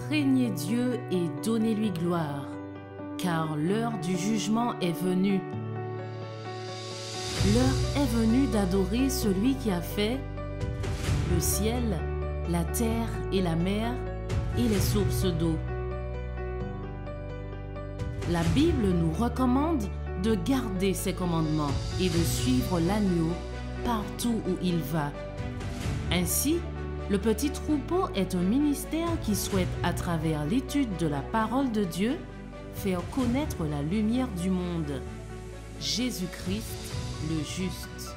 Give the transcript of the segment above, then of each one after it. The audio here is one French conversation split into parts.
craignez Dieu et donnez-lui gloire, car l'heure du jugement est venue. L'heure est venue d'adorer celui qui a fait le ciel, la terre et la mer et les sources d'eau. La Bible nous recommande de garder ses commandements et de suivre l'agneau partout où il va. Ainsi, le petit troupeau est un ministère qui souhaite, à travers l'étude de la parole de Dieu, faire connaître la lumière du monde, Jésus-Christ le juste.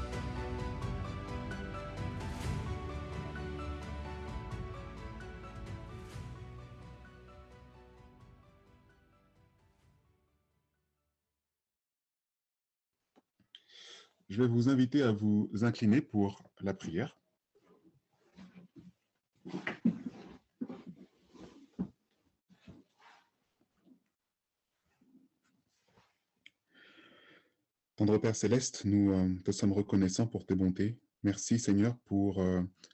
Je vais vous inviter à vous incliner pour la prière. Tendre Père Céleste, nous te sommes reconnaissants pour tes bontés. Merci Seigneur pour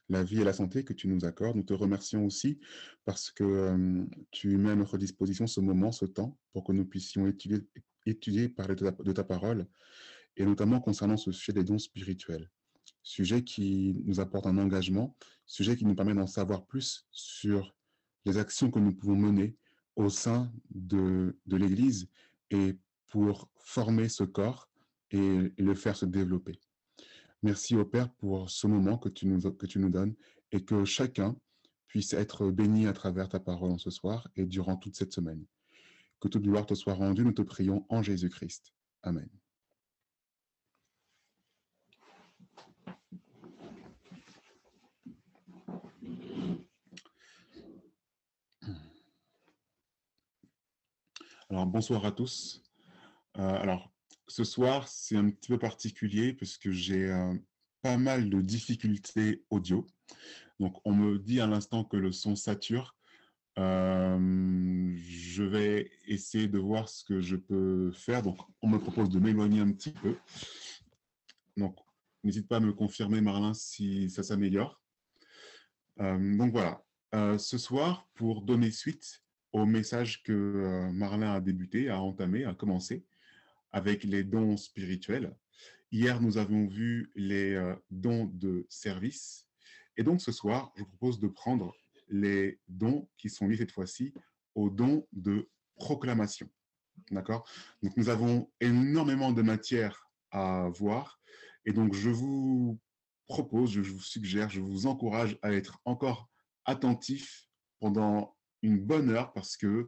la vie et la santé que tu nous accordes. Nous te remercions aussi parce que tu mets à notre disposition ce moment, ce temps, pour que nous puissions étudier parler de ta parole, et notamment concernant ce sujet des dons spirituels. Sujet qui nous apporte un engagement, sujet qui nous permet d'en savoir plus sur les actions que nous pouvons mener au sein de l'Église et pour former ce corps et le faire se développer. Merci au Père pour ce moment que tu nous donnes et que chacun puisse être béni à travers ta parole en ce soir et durant toute cette semaine. Que toute gloire te soit rendue, nous te prions en Jésus-Christ. Amen. Alors, bonsoir à tous. Alors, ce soir, c'est un petit peu particulier parce que j'ai pas mal de difficultés audio. Donc, on me dit à l'instant que le son sature. Je vais essayer de voir ce que je peux faire. Donc, on me propose de m'éloigner un petit peu. Donc, n'hésite pas à me confirmer, Marlin, si ça s'améliore. Donc, voilà. Ce soir, pour donner suite au message que Marlin a débuté, a entamé, a commencé, avec les dons spirituels. Hier, nous avons vu les dons de service. Et donc, ce soir, je vous propose de prendre les dons qui sont liés cette fois-ci aux dons de proclamation. D'accord? Donc, nous avons énormément de matière à voir. Et donc, je vous propose, je vous suggère, je vous encourage à être encore attentif pendant une bonne heure parce qu'il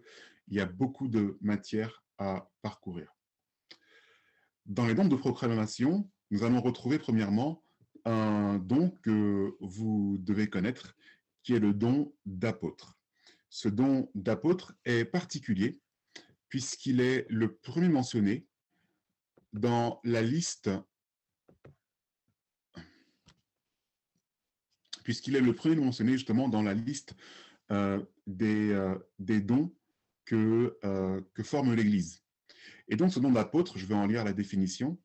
y a beaucoup de matière à parcourir. Dans les dons de proclamation, nous allons retrouver premièrement un don que vous devez connaître, qui est le don d'apôtre. Ce don d'apôtre est particulier puisqu'il est le premier mentionné dans la liste, justement dans la liste des dons que forme l'Église. Et donc, ce don d'apôtre, je vais en lire la définition,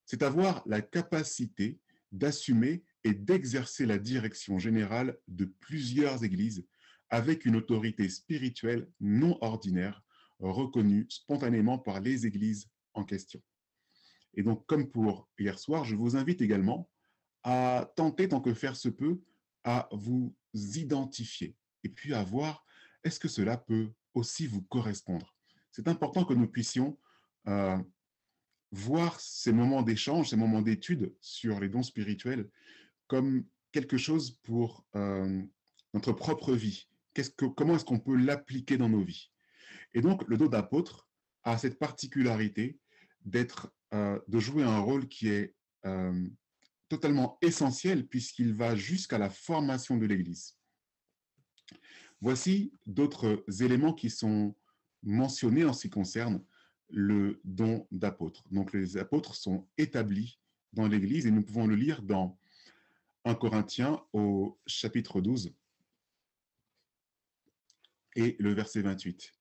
c'est avoir la capacité d'assumer et d'exercer la direction générale de plusieurs églises avec une autorité spirituelle non ordinaire, reconnue spontanément par les églises en question. Et donc, comme pour hier soir, je vous invite également à tenter, tant que faire se peut, à vous identifier et puis à voir est-ce que cela peut aussi vous correspondre. C'est important que nous puissions voir ces moments d'échange, ces moments d'étude sur les dons spirituels comme quelque chose pour notre propre vie. Comment est-ce qu'on peut l'appliquer dans nos vies? Et donc, le don d'apôtre a cette particularité de jouer un rôle qui est totalement essentiel puisqu'il va jusqu'à la formation de l'Église. Voici d'autres éléments qui sont mentionnés en ce qui concerne le don d'apôtre. Donc, les apôtres sont établis dans l'Église et nous pouvons le lire dans 1 Corinthiens au chapitre 12 et le verset 28.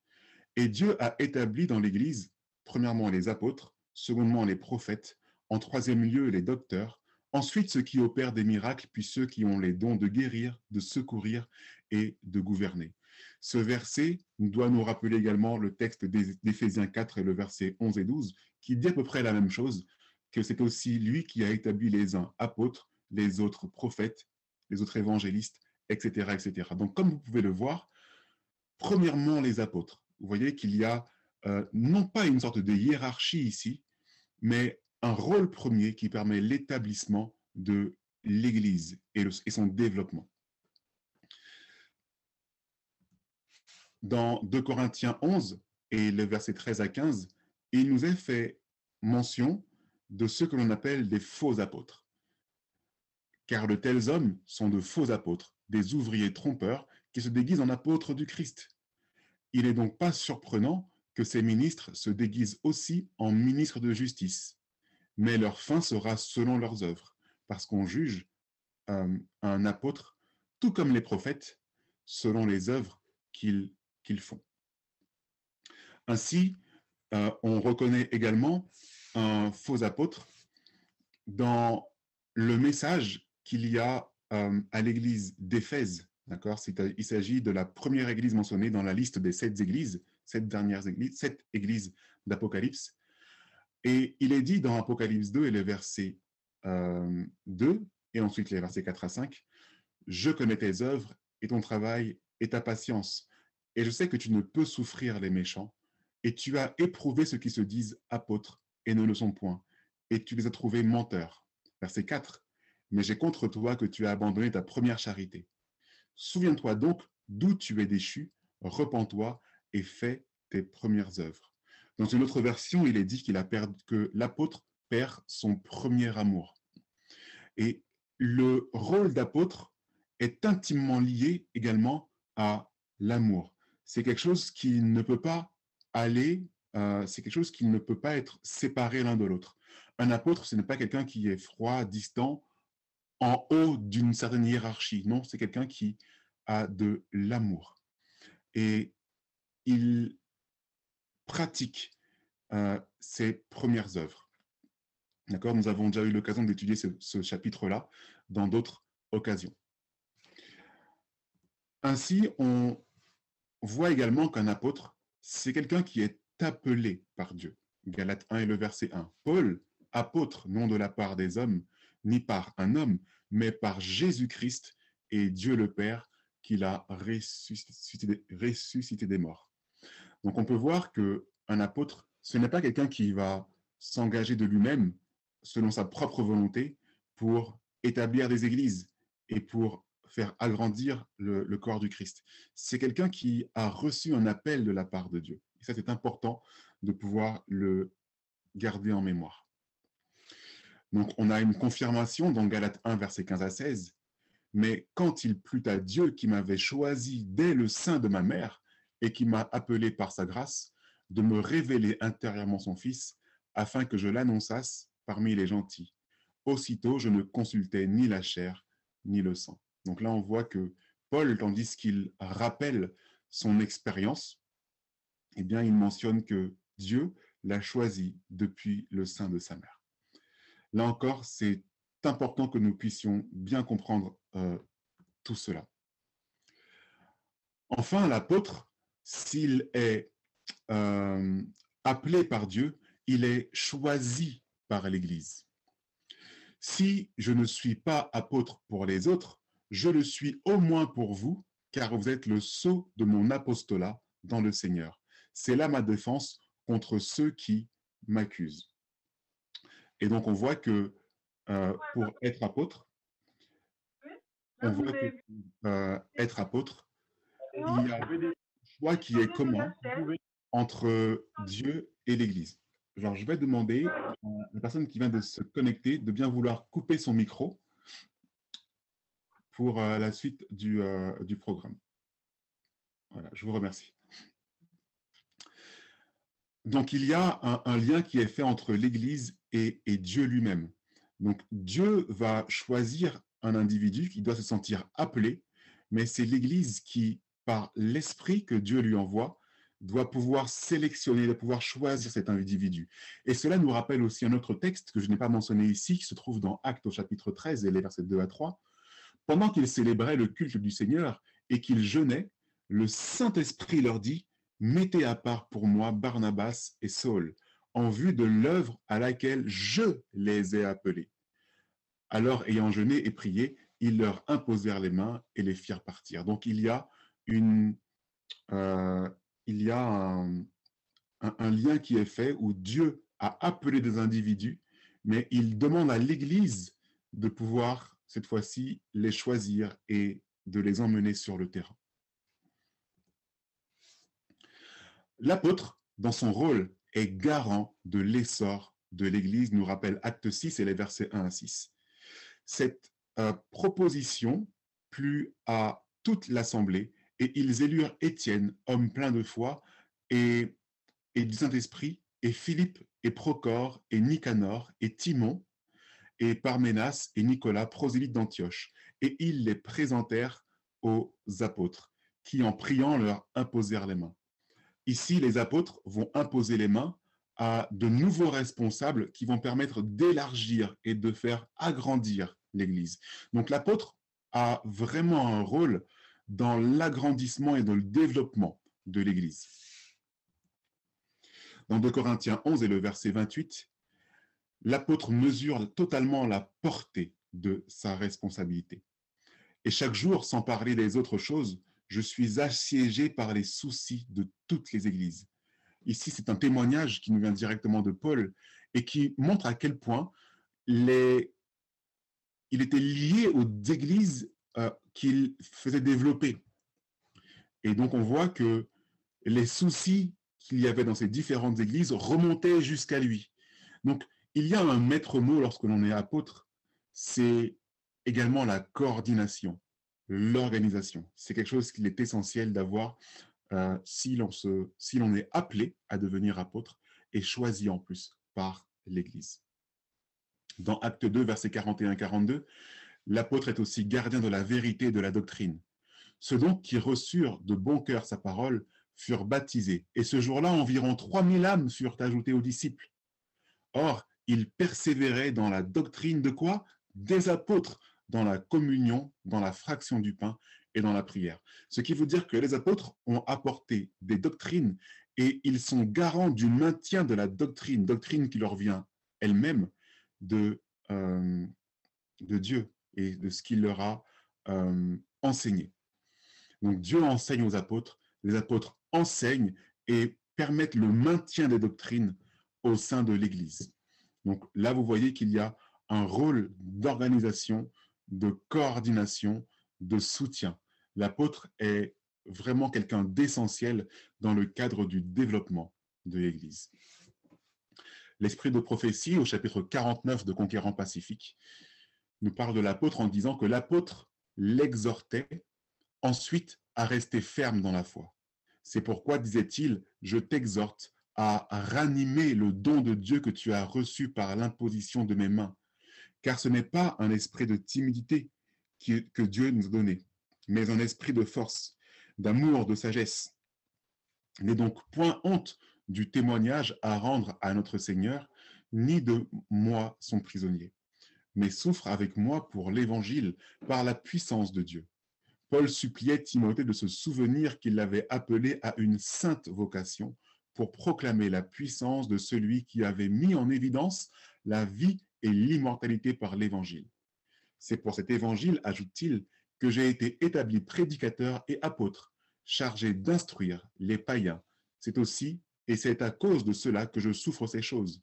Et Dieu a établi dans l'Église, premièrement les apôtres, secondement les prophètes, en troisième lieu les docteurs, ensuite ceux qui opèrent des miracles, puis ceux qui ont les dons de guérir, de secourir et de gouverner. ce verset doit nous rappeler également le texte d'Éphésiens 4 et le verset 11 et 12, qui dit à peu près la même chose, que c'est aussi lui qui a établi les uns apôtres, les autres prophètes, les autres évangélistes, etc., etc. Donc, comme vous pouvez le voir, premièrement, les apôtres. Vous voyez qu'il y a non pas une sorte de hiérarchie ici, mais un rôle premier qui permet l'établissement de l'Église et son développement. Dans 2 Corinthiens 11 et les versets 13 à 15, il nous est fait mention de ce que l'on appelle des faux apôtres. Car de tels hommes sont de faux apôtres, des ouvriers trompeurs qui se déguisent en apôtres du Christ. Il n'est donc pas surprenant que ces ministres se déguisent aussi en ministres de justice, mais leur fin sera selon leurs œuvres, parce qu'on juge un apôtre, tout comme les prophètes, selon les œuvres qu'ils font. Ainsi, on reconnaît également un faux apôtre dans le message qu'il y a à l'église d'Éphèse. D'accord ? Il s'agit de la première église mentionnée dans la liste des 7 églises, 7 églises d'Apocalypse. Et il est dit dans Apocalypse 2 et les versets 2 et ensuite les versets 4 à 5, « Je connais tes œuvres et ton travail et ta patience, et je sais que tu ne peux souffrir les méchants, et tu as éprouvé ceux qui se disent apôtres et ne le sont point, et tu les as trouvés menteurs. » Verset 4, « Mais j'ai contre toi que tu as abandonné ta première charité. Souviens-toi donc d'où tu es déchu, repens-toi et fais tes premières œuvres. » Dans une autre version, il est dit que l'apôtre perd son premier amour. Et le rôle d'apôtre est intimement lié également à l'amour. C'est quelque chose qui ne peut pas c'est quelque chose qui ne peut pas être séparé l'un de l'autre. Un apôtre, ce n'est pas quelqu'un qui est froid, distant, en haut d'une certaine hiérarchie. Non, c'est quelqu'un qui a de l'amour. Et il pratique ses premières œuvres. D'accord ? Nous avons déjà eu l'occasion d'étudier ce chapitre-là dans d'autres occasions. Ainsi, on voit également qu'un apôtre, c'est quelqu'un qui est appelé par Dieu. Galates 1 et le verset 1. Paul, apôtre, non de la part des hommes, ni par un homme, mais par Jésus-Christ et Dieu le Père, qui l'a ressuscité des morts. Donc on peut voir qu'un apôtre, ce n'est pas quelqu'un qui va s'engager de lui-même, selon sa propre volonté, pour établir des églises et pour faire agrandir le corps du Christ. C'est quelqu'un qui a reçu un appel de la part de Dieu. Et ça, c'est important de pouvoir le garder en mémoire. Donc, on a une confirmation dans Galates 1, versets 15 à 16. « Mais quand il plut à Dieu qui m'avait choisi dès le sein de ma mère et qui m'a appelé par sa grâce, de me révéler intérieurement son Fils, afin que je l'annonçasse parmi les gentils. Aussitôt, je ne consultais ni la chair, ni le sang. » Donc là, on voit que Paul, tandis qu'il rappelle son expérience, eh bien, il mentionne que Dieu l'a choisi depuis le sein de sa mère. Là encore, c'est important que nous puissions bien comprendre tout cela. Enfin, l'apôtre, s'il est appelé par Dieu, il est choisi par l'Église. Si je ne suis pas apôtre pour les autres, je le suis au moins pour vous, car vous êtes le sceau de mon apostolat dans le Seigneur. C'est là ma défense contre ceux qui m'accusent. Et donc, on voit que pour être apôtre, être apôtre, il y a un choix qui est commun entre Dieu et l'Église. Alors, je vais demander à la personne qui vient de se connecter de bien vouloir couper son micro pour la suite du programme. Voilà, je vous remercie. Donc, il y a un lien qui est fait entre l'Église et Dieu lui-même. Donc, Dieu va choisir un individu qui doit se sentir appelé, mais c'est l'Église qui, par l'esprit que Dieu lui envoie, doit pouvoir sélectionner, doit pouvoir choisir cet individu. Et cela nous rappelle aussi un autre texte que je n'ai pas mentionné ici, qui se trouve dans Actes au chapitre 13 et les versets 2 à 3. Pendant qu'ils célébraient le culte du Seigneur et qu'ils jeûnaient, le Saint-Esprit leur dit, mettez à part pour moi Barnabas et Saul, en vue de l'œuvre à laquelle je les ai appelés. Alors, ayant jeûné et prié, ils leur imposèrent les mains et les firent partir. Donc, il y a euh, un lien qui est fait où Dieu a appelé des individus, mais il demande à l'Église de pouvoir, cette fois-ci, les choisir et de les emmener sur le terrain. L'apôtre, dans son rôle, est garant de l'essor de l'Église, nous rappelle Acte 6 et les versets 1 à 6. Cette proposition plut à toute l'assemblée et ils élurent Étienne, homme plein de foi et du Saint-Esprit, et Philippe et Procore et Nicanor et Timon et Parménas et Nicolas, prosélytes d'Antioche, et ils les présentèrent aux apôtres, qui en priant leur imposèrent les mains. Ici, les apôtres vont imposer les mains à de nouveaux responsables qui vont permettre d'élargir et de faire agrandir l'Église. Donc l'apôtre a vraiment un rôle dans l'agrandissement et dans le développement de l'Église. Dans 2 Corinthiens 11 et le verset 28, l'apôtre mesure totalement la portée de sa responsabilité. Et chaque jour, sans parler des autres choses, je suis assiégé par les soucis de toutes les églises. Ici, c'est un témoignage qui nous vient directement de Paul et qui montre à quel point il était lié aux églises qu'il faisait développer. Et donc, on voit que les soucis qu'il y avait dans ces différentes églises remontaient jusqu'à lui. Donc, il y a un maître mot lorsque l'on est apôtre, c'est également la coordination, l'organisation. C'est quelque chose qu'il est essentiel d'avoir si l'on est appelé à devenir apôtre et choisi en plus par l'Église. Dans Acte 2, versets 41-42, l'apôtre est aussi gardien de la vérité et de la doctrine. Ceux donc qui reçurent de bon cœur sa parole furent baptisés, et ce jour-là, environ 3000 âmes furent ajoutées aux disciples. Or, ils persévéraient dans la doctrine de quoi? Des apôtres, dans la communion, dans la fraction du pain et dans la prière. Ce qui veut dire que les apôtres ont apporté des doctrines et ils sont garants du maintien de la doctrine qui leur vient elle-même de Dieu et de ce qu'il leur a enseigné. Donc Dieu enseigne aux apôtres, les apôtres enseignent et permettent le maintien des doctrines au sein de l'Église. Donc là, vous voyez qu'il y a un rôle d'organisation, de coordination, de soutien. L'apôtre est vraiment quelqu'un d'essentiel dans le cadre du développement de l'Église. L'esprit de prophétie, au chapitre 49 de Conquérant Pacifique, nous parle de l'apôtre en disant que l'apôtre l'exhortait ensuite à rester ferme dans la foi. C'est pourquoi, disait-il, je t'exhorte à ranimer le don de Dieu que tu as reçu par l'imposition de mes mains, car ce n'est pas un esprit de timidité que Dieu nous a donné, mais un esprit de force, d'amour, de sagesse. N'aie donc point honte du témoignage à rendre à notre Seigneur, ni de moi son prisonnier, mais souffre avec moi pour l'Évangile par la puissance de Dieu. Paul suppliait Timothée de se souvenir qu'il l'avait appelé à une sainte vocation pour proclamer la puissance de celui qui avait mis en évidence la vie et l'immortalité par l'Évangile. C'est pour cet Évangile, ajoute-t-il, que j'ai été établi prédicateur et apôtre, chargé d'instruire les païens. C'est aussi, et c'est à cause de cela que je souffre ces choses.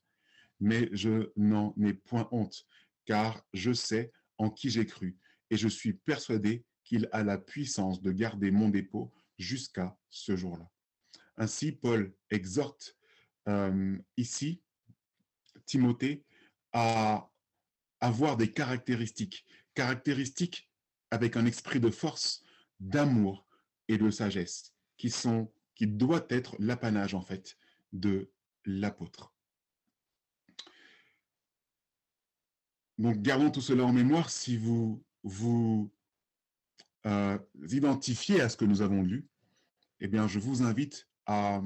Mais je n'en ai point honte, car je sais en qui j'ai cru, et je suis persuadé qu'il a la puissance de garder mon dépôt jusqu'à ce jour-là. Ainsi, Paul exhorte ici Timothée à avoir des caractéristiques avec un esprit de force, d'amour et de sagesse, qui doit être l'apanage en fait de l'apôtre. Donc, gardons tout cela en mémoire. Si vous identifiez à ce que nous avons lu, eh bien, je vous invite à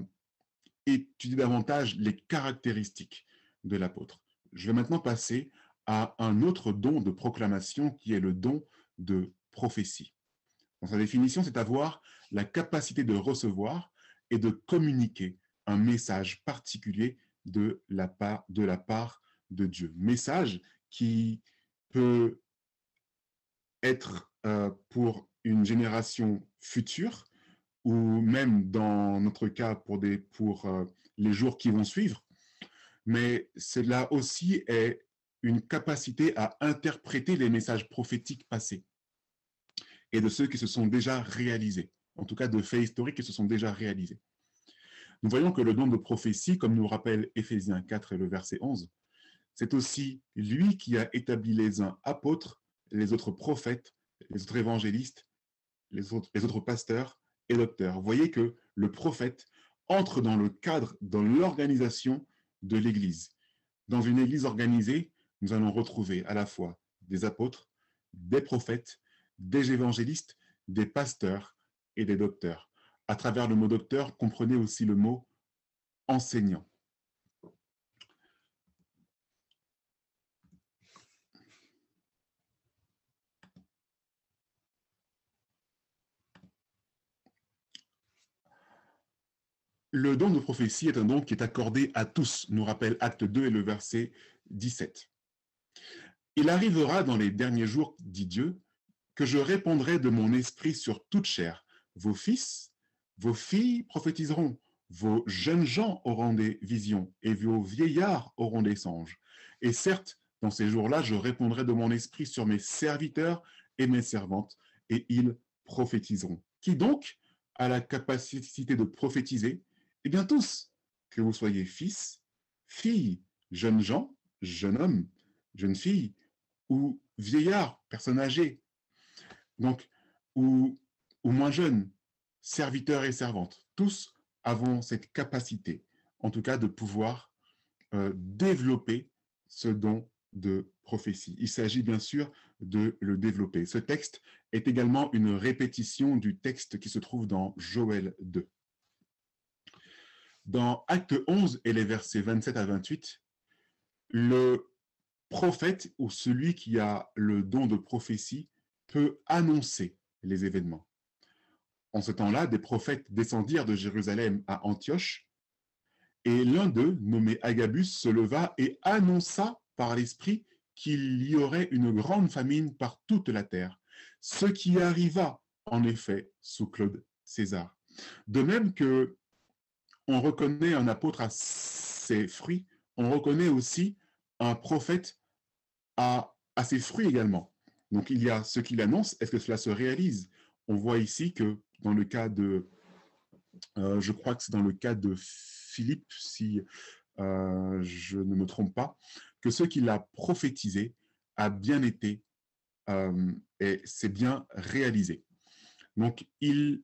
étudier davantage les caractéristiques de l'apôtre. Je vais maintenant passer à un autre don de proclamation qui est le don de prophétie. Dans sa définition, c'est avoir la capacité de recevoir et de communiquer un message particulier de la part de Dieu. Message qui peut être pour une génération future ou même dans notre cas pour les jours qui vont suivre, mais cela aussi est une capacité à interpréter les messages prophétiques passés et de ceux qui se sont déjà réalisés, en tout cas de faits historiques qui se sont déjà réalisés. Nous voyons que le don de prophétie, comme nous rappelle Éphésiens 4 et le verset 11, c'est aussi lui qui a établi les uns apôtres, les autres prophètes, les autres évangélistes, les autres pasteurs et docteurs. Vous voyez que le prophète entre dans le cadre, dans l'organisation de l'Église. Dans une Église organisée, nous allons retrouver à la fois des apôtres, des prophètes, des évangélistes, des pasteurs et des docteurs. À travers le mot docteur, comprenez aussi le mot enseignant. Le don de prophétie est un don qui est accordé à tous, nous rappelle Acte 2 et le verset 17. Il arrivera dans les derniers jours, dit Dieu, que je répandrai de mon esprit sur toute chair. Vos fils, vos filles prophétiseront, vos jeunes gens auront des visions, et vos vieillards auront des songes. Et certes, dans ces jours-là, je répondrai de mon esprit sur mes serviteurs et mes servantes, et ils prophétiseront. Qui donc a la capacité de prophétiser? Eh bien tous, que vous soyez fils, filles, jeunes gens, jeunes hommes, jeunes filles, ou vieillards, personnes âgées, donc, ou moins jeunes, serviteurs et servantes. Tous avons cette capacité, en tout cas, de pouvoir développer ce don de prophétie. Il s'agit bien sûr de le développer. Ce texte est également une répétition du texte qui se trouve dans Joël 2. Dans Acte 11 et les versets 27 à 28, le prophète ou celui qui a le don de prophétie peut annoncer les événements. En ce temps-là, des prophètes descendirent de Jérusalem à Antioche, et l'un d'eux, nommé Agabus, se leva et annonça par l'Esprit qu'il y aurait une grande famine par toute la terre, ce qui arriva en effet sous Claude César. De même que on reconnaît un apôtre à ses fruits, on reconnaît aussi un prophète à ses fruits également. Donc il y a ce qu'il annonce, est-ce que cela se réalise? On voit ici que dans le cas de, je crois que c'est dans le cas de Philippe, si je ne me trompe pas, que ce qu'il a prophétisé a bien été et c'est bien réalisé. Donc il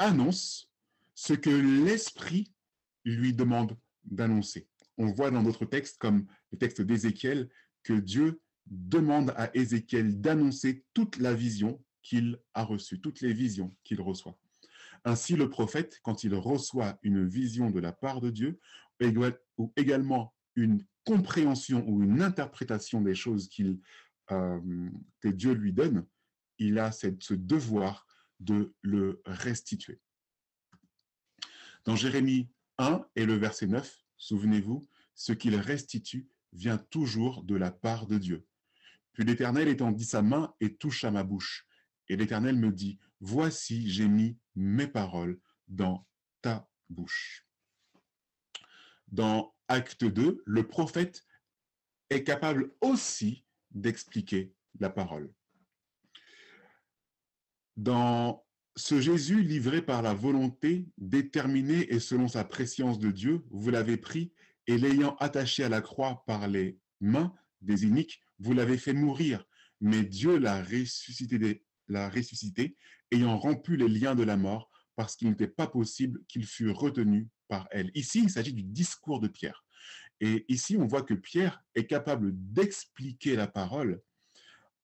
annonce ce que l'Esprit lui demande d'annoncer. On voit dans d'autres textes, comme le texte d'Ézéchiel, que Dieu demande à Ézéchiel d'annoncer toute la vision qu'il a reçue, toutes les visions qu'il reçoit. Ainsi, le prophète, quand il reçoit une vision de la part de Dieu, ou également une compréhension ou une interprétation des choses que Dieu lui donne, il a ce devoir de le restituer. Dans Jérémie 1 et le verset 9, souvenez-vous, ce qu'il restitue vient toujours de la part de Dieu. Puis l'Éternel étendit sa main et toucha ma bouche. Et l'Éternel me dit, voici, j'ai mis mes paroles dans ta bouche. Dans Acte 2, le prophète est capable aussi d'expliquer la parole. Dans ce Jésus livré par la volonté, déterminé et selon sa prescience de Dieu, vous l'avez pris et l'ayant attaché à la croix par les mains des iniques, vous l'avez fait mourir, mais Dieu l'a ressuscité, ayant rompu les liens de la mort, parce qu'il n'était pas possible qu'il fût retenu par elle. Ici, il s'agit du discours de Pierre. Et ici, on voit que Pierre est capable d'expliquer la parole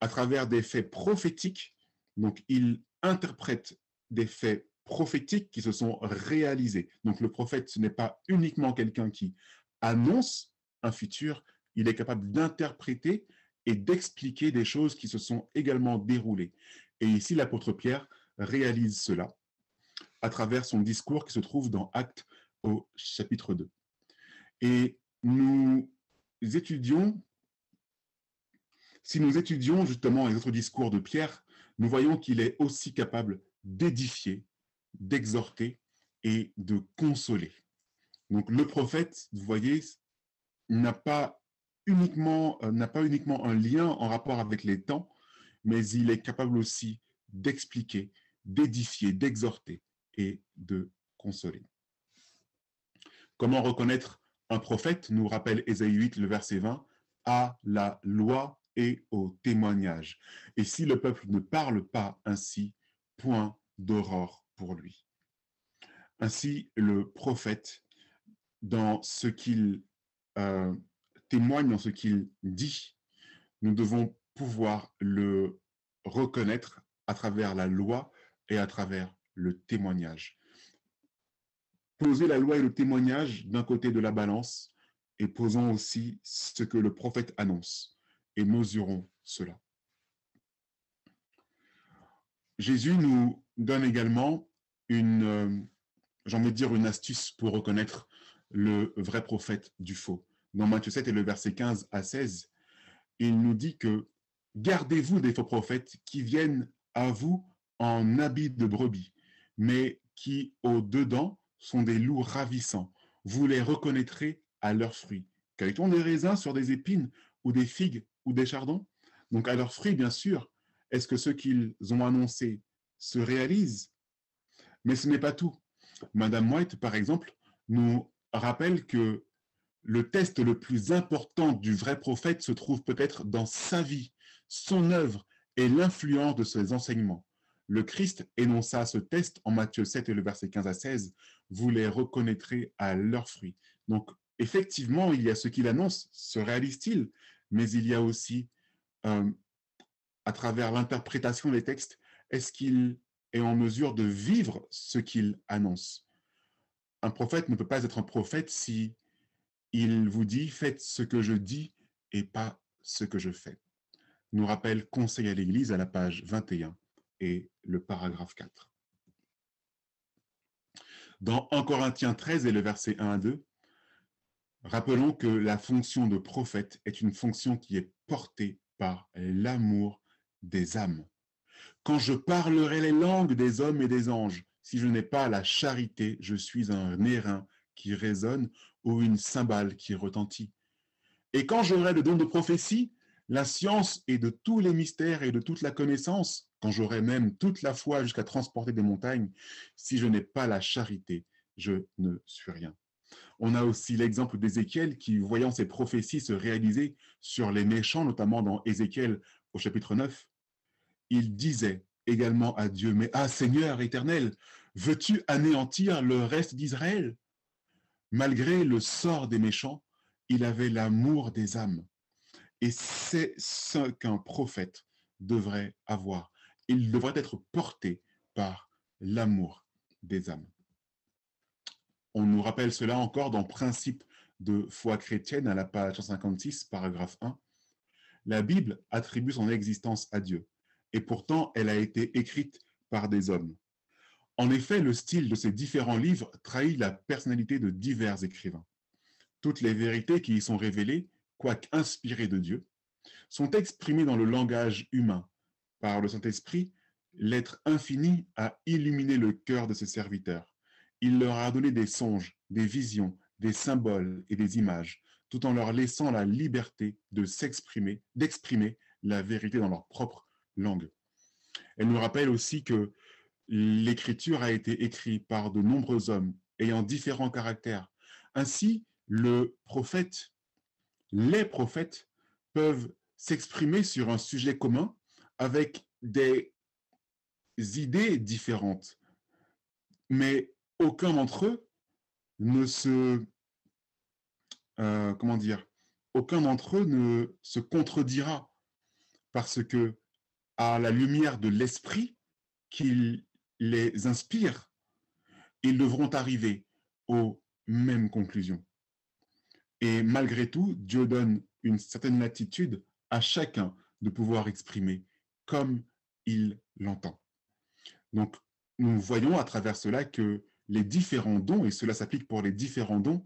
à travers des faits prophétiques. Donc, il interprète des faits prophétiques qui se sont réalisés. Donc, le prophète, ce n'est pas uniquement quelqu'un qui annonce un futur, il est capable d'interpréter et d'expliquer des choses qui se sont également déroulées. Et ici, l'apôtre Pierre réalise cela à travers son discours qui se trouve dans Actes au chapitre 2. Et nous étudions, si nous étudions justement les autres discours de Pierre, nous voyons qu'il est aussi capable d'édifier, d'exhorter et de consoler. Donc le prophète, vous voyez, n'a pas uniquement un lien en rapport avec les temps, mais il est capable aussi d'expliquer, d'édifier, d'exhorter et de consoler. Comment reconnaître un prophète, nous rappelle Ésaïe 8, le verset 20, à la loi et au témoignage. Et si le peuple ne parle pas ainsi, point d'aurore pour lui. Ainsi, le prophète, dans ce qu'il témoigne, dans ce qu'il dit, nous devons pouvoir le reconnaître à travers la loi et à travers le témoignage. Poser la loi et le témoignage d'un côté de la balance et posons aussi ce que le prophète annonce et mesurons cela. Jésus nous donne également une astuce pour reconnaître le vrai prophète du faux. Dans Matthieu 7 et le verset 15 à 16, il nous dit que « Gardez-vous des faux prophètes qui viennent à vous en habits de brebis, mais qui, au-dedans, sont des loups ravissants. Vous les reconnaîtrez à leurs fruits. Cueille-t-on des raisins sur des épines ou des figues ou des chardons ?» Donc à leurs fruits, bien sûr, est-ce que ce qu'ils ont annoncé se réalise? Mais ce n'est pas tout. Madame White, par exemple, nous rappelle que le test le plus important du vrai prophète se trouve peut-être dans sa vie, son œuvre et l'influence de ses enseignements. Le Christ énonça ce test en Matthieu 7 et le verset 15 à 16. Vous les reconnaîtrez à leurs fruits. Donc, effectivement, il y a ce qu'il annonce, se réalise-t-il, mais il y a aussi, à travers l'interprétation des textes, est-ce qu'il est en mesure de vivre ce qu'il annonce? Un prophète ne peut pas être un prophète si il vous dit « faites ce que je dis et pas ce que je fais ». Nous rappelle Conseil à l'Église à la page 21 et le paragraphe 4. Dans 1 Corinthiens 13 et le verset 1 à 2, rappelons que la fonction de prophète est une fonction qui est portée par l'amour des âmes. Quand je parlerai les langues des hommes et des anges, si je n'ai pas la charité, je suis un airain qui résonne ou une cymbale qui retentit. Et quand j'aurai le don de prophétie, la science et de tous les mystères et de toute la connaissance, quand j'aurai même toute la foi jusqu'à transporter des montagnes, si je n'ai pas la charité, je ne suis rien. On a aussi l'exemple d'Ézéchiel qui, voyant ses prophéties se réaliser sur les méchants, notamment dans Ézéchiel au chapitre 9, il disait également à Dieu, « Mais ah Seigneur éternel, veux-tu anéantir le reste d'Israël ?» Malgré le sort des méchants, il avait l'amour des âmes. Et c'est ce qu'un prophète devrait avoir. Il devrait être porté par l'amour des âmes. On nous rappelle cela encore dans Principe de foi chrétienne à la page 156, paragraphe 1. La Bible attribue son existence à Dieu, et pourtant elle a été écrite par des hommes. En effet, le style de ces différents livres trahit la personnalité de divers écrivains. Toutes les vérités qui y sont révélées, quoique inspirées de Dieu, sont exprimées dans le langage humain. Par le Saint-Esprit, l'être infini a illuminé le cœur de ses serviteurs. Il leur a donné des songes, des visions, des symboles et des images, tout en leur laissant la liberté de s'exprimer, d'exprimer la vérité dans leur propre langue. Elle nous rappelle aussi que l'Écriture a été écrite par de nombreux hommes ayant différents caractères. Ainsi, les prophètes peuvent s'exprimer sur un sujet commun avec des idées différentes, mais aucun d'entre eux aucun d'entre eux ne se contredira, parce que à la lumière de l'esprit qui les inspire, ils devront arriver aux mêmes conclusions. Et malgré tout, Dieu donne une certaine latitude à chacun de pouvoir exprimer comme il l'entend. Donc, nous voyons à travers cela que les différents dons, et cela s'applique pour les différents dons,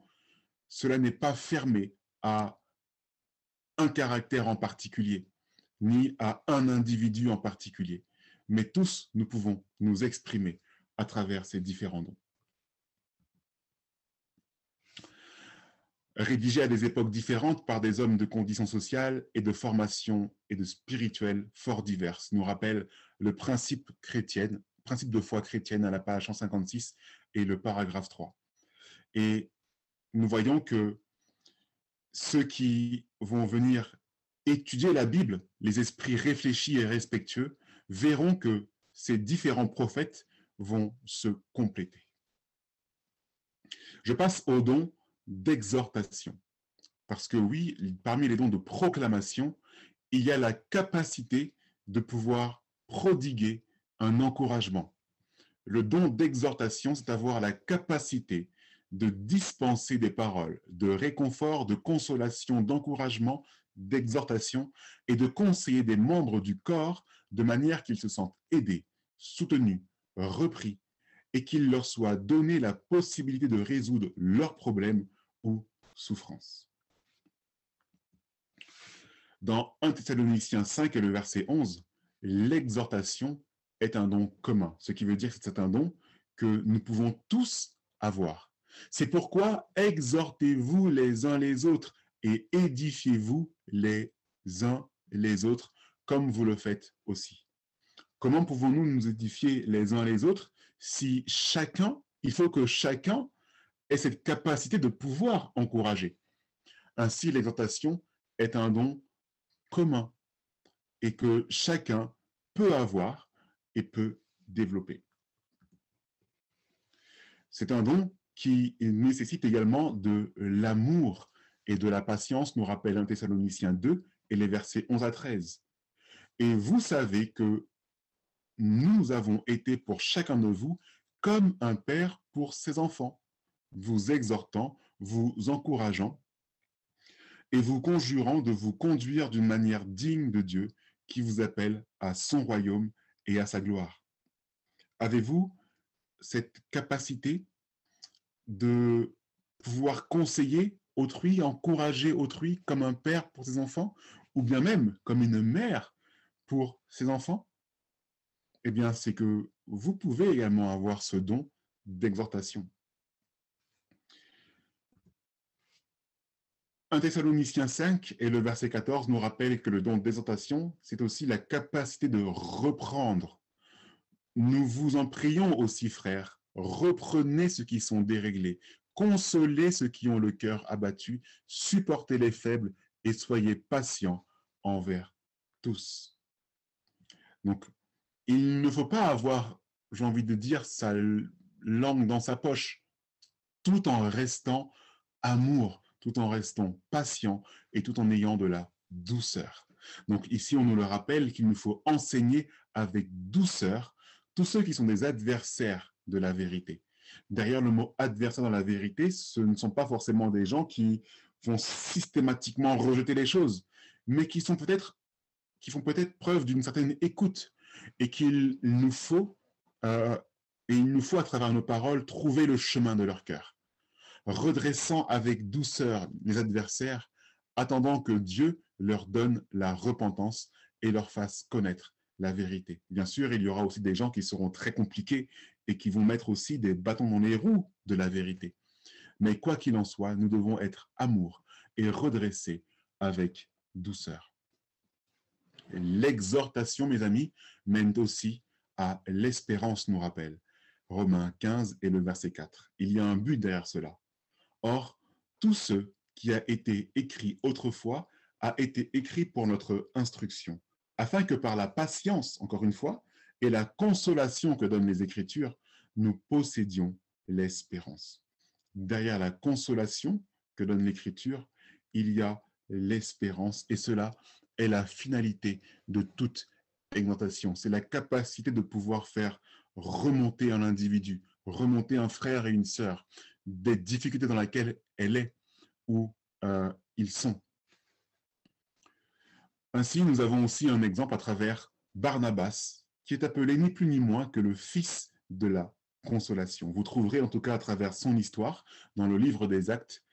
cela n'est pas fermé à un caractère en particulier, ni à un individu en particulier, mais tous, nous pouvons nous exprimer à travers ces différents dons. Rédigés à des époques différentes par des hommes de conditions sociales et de formation et de spirituelles fort diverses, nous rappelle le principe de foi chrétienne à la page 156 et le paragraphe 3. Et nous voyons que ceux qui vont venir étudier la Bible, les esprits réfléchis et respectueux, verront que ces différents prophètes vont se compléter. Je passe au don d'exhortation. Parce que oui, parmi les dons de proclamation, il y a la capacité de pouvoir prodiguer un encouragement. Le don d'exhortation, c'est avoir la capacité de dispenser des paroles de réconfort, de consolation, d'encouragement, d'exhortation et de conseiller des membres du corps de manière qu'ils se sentent aidés, soutenus, repris et qu'il leur soit donné la possibilité de résoudre leurs problèmes ou souffrances. Dans 1 Thessaloniciens 5 et le verset 11, l'exhortation est un don commun, ce qui veut dire que c'est un don que nous pouvons tous avoir. C'est pourquoi exhortez-vous les uns les autres et édifiez-vous les uns les autres comme vous le faites aussi. Comment pouvons-nous nous édifier les uns les autres si il faut que chacun ait cette capacité de pouvoir encourager. Ainsi, l'exhortation est un don commun et que chacun peut avoir et peut développer. C'est un don qui nécessite également de l'amour et de la patience, nous rappelle 1 Thessaloniciens 2 et les versets 11 à 13. Et vous savez que nous avons été pour chacun de vous comme un père pour ses enfants, vous exhortant, vous encourageant et vous conjurant de vous conduire d'une manière digne de Dieu qui vous appelle à son royaume et à sa gloire. Avez-vous cette capacité de pouvoir conseiller autrui, encourager autrui comme un père pour ses enfants, ou bien même comme une mère pour ses enfants? Eh bien, c'est que vous pouvez également avoir ce don d'exhortation. 1 Thessaloniciens 5 et le verset 14 nous rappelle que le don d'exhortation, c'est aussi la capacité de reprendre. Nous vous en prions aussi, frères, reprenez ceux qui sont déréglés, consolez ceux qui ont le cœur abattu, supportez les faibles et soyez patients envers tous. Donc, il ne faut pas avoir, j'ai envie de dire, sa langue dans sa poche, tout en restant amour, tout en restant patient et tout en ayant de la douceur. Donc ici, on nous le rappelle qu'il nous faut enseigner avec douceur tous ceux qui sont des adversaires de la vérité. Derrière le mot adversaire dans la vérité, ce ne sont pas forcément des gens qui vont systématiquement rejeter les choses, mais qui font peut-être preuve d'une certaine écoute et qu'il nous faut, à travers nos paroles, trouver le chemin de leur cœur, redressant avec douceur les adversaires, attendant que Dieu leur donne la repentance et leur fasse connaître la vérité. Bien sûr, il y aura aussi des gens qui seront très compliqués et qui vont mettre aussi des bâtons dans les roues de la vérité. Mais quoi qu'il en soit, nous devons être amour et redresser avec douceur. L'exhortation, mes amis, mène aussi à l'espérance, nous rappelle Romains 15 et le verset 4. Il y a un but derrière cela. Or, tout ce qui a été écrit autrefois a été écrit pour notre instruction, afin que par la patience, encore une fois, et la consolation que donnent les Écritures, nous possédions l'espérance. Derrière la consolation que donne l'Écriture, il y a l'espérance, et cela est la finalité de toute exhortation. C'est la capacité de pouvoir faire remonter un individu, remonter un frère et une sœur des difficultés dans lesquelles elle est ou ils sont. Ainsi, nous avons aussi un exemple à travers Barnabas qui est appelé ni plus ni moins que le Fils de la consolation. Vous trouverez en tout cas à travers son histoire, dans le livre des Actes,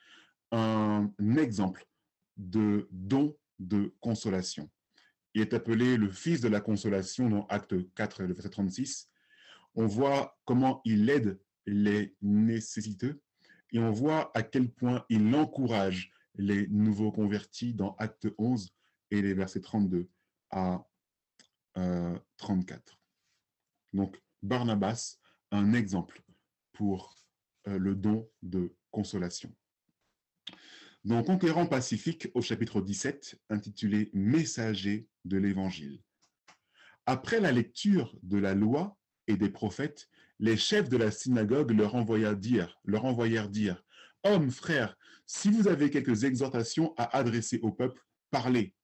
un exemple de don de consolation. Il est appelé le Fils de la consolation dans Acte 4, le verset 36. On voit comment il aide les nécessiteux et on voit à quel point il encourage les nouveaux convertis dans Acte 11 et les versets 32 à 34. Donc, Barnabas, un exemple pour le don de consolation. Dans Conquérant Pacifique, au chapitre 17, intitulé « Messager de l'Évangile ». Après la lecture de la loi et des prophètes, les chefs de la synagogue leur envoyèrent dire « Hommes, frères, si vous avez quelques exhortations à adresser au peuple, parlez. »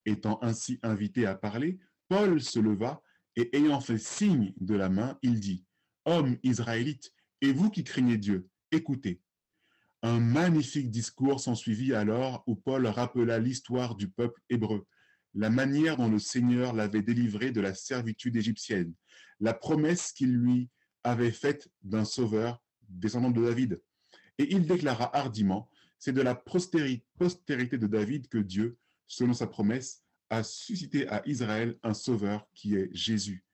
Étant ainsi invité à parler, Paul se leva et ayant fait signe de la main, il dit « Hommes israélites, et vous qui craignez Dieu, écoutez. » Un magnifique discours s'ensuivit alors où Paul rappela l'histoire du peuple hébreu, la manière dont le Seigneur l'avait délivré de la servitude égyptienne, la promesse qu'il lui avait faite d'un sauveur descendant de David. Et il déclara hardiment, c'est de la postérité de David que Dieu, selon sa promesse, a suscité à Israël un sauveur qui est Jésus.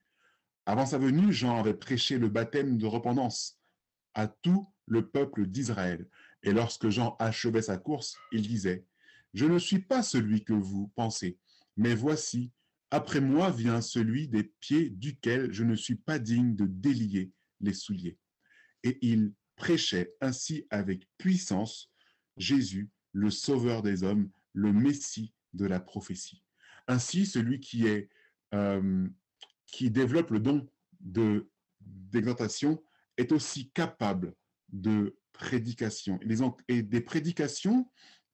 Avant sa venue, Jean avait prêché le baptême de repentance à tout le peuple d'Israël. Et lorsque Jean achevait sa course, il disait « Je ne suis pas celui que vous pensez, mais voici, après moi vient celui des pieds duquel je ne suis pas digne de délier les souliers. » Et il prêchait ainsi avec puissance Jésus, le Sauveur des hommes, le Messie de la prophétie. Ainsi, celui qui développe le don d'exhortation est aussi capable de prédication, et des prédications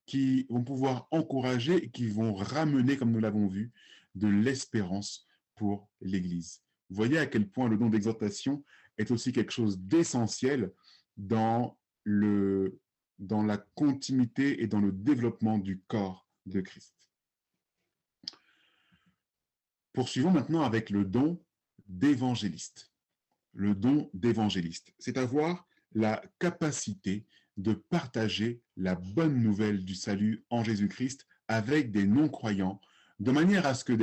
qui vont pouvoir encourager et qui vont ramener, comme nous l'avons vu, de l'espérance pour l'Église. Vous voyez à quel point le don d'exhortation est aussi quelque chose d'essentiel dans la continuité et dans le développement du corps de Christ. Poursuivons maintenant avec le don d'évangéliste. Le don d'évangéliste, c'est avoir la capacité de partager la bonne nouvelle du salut en Jésus-Christ avec des non-croyants, de manière à ce que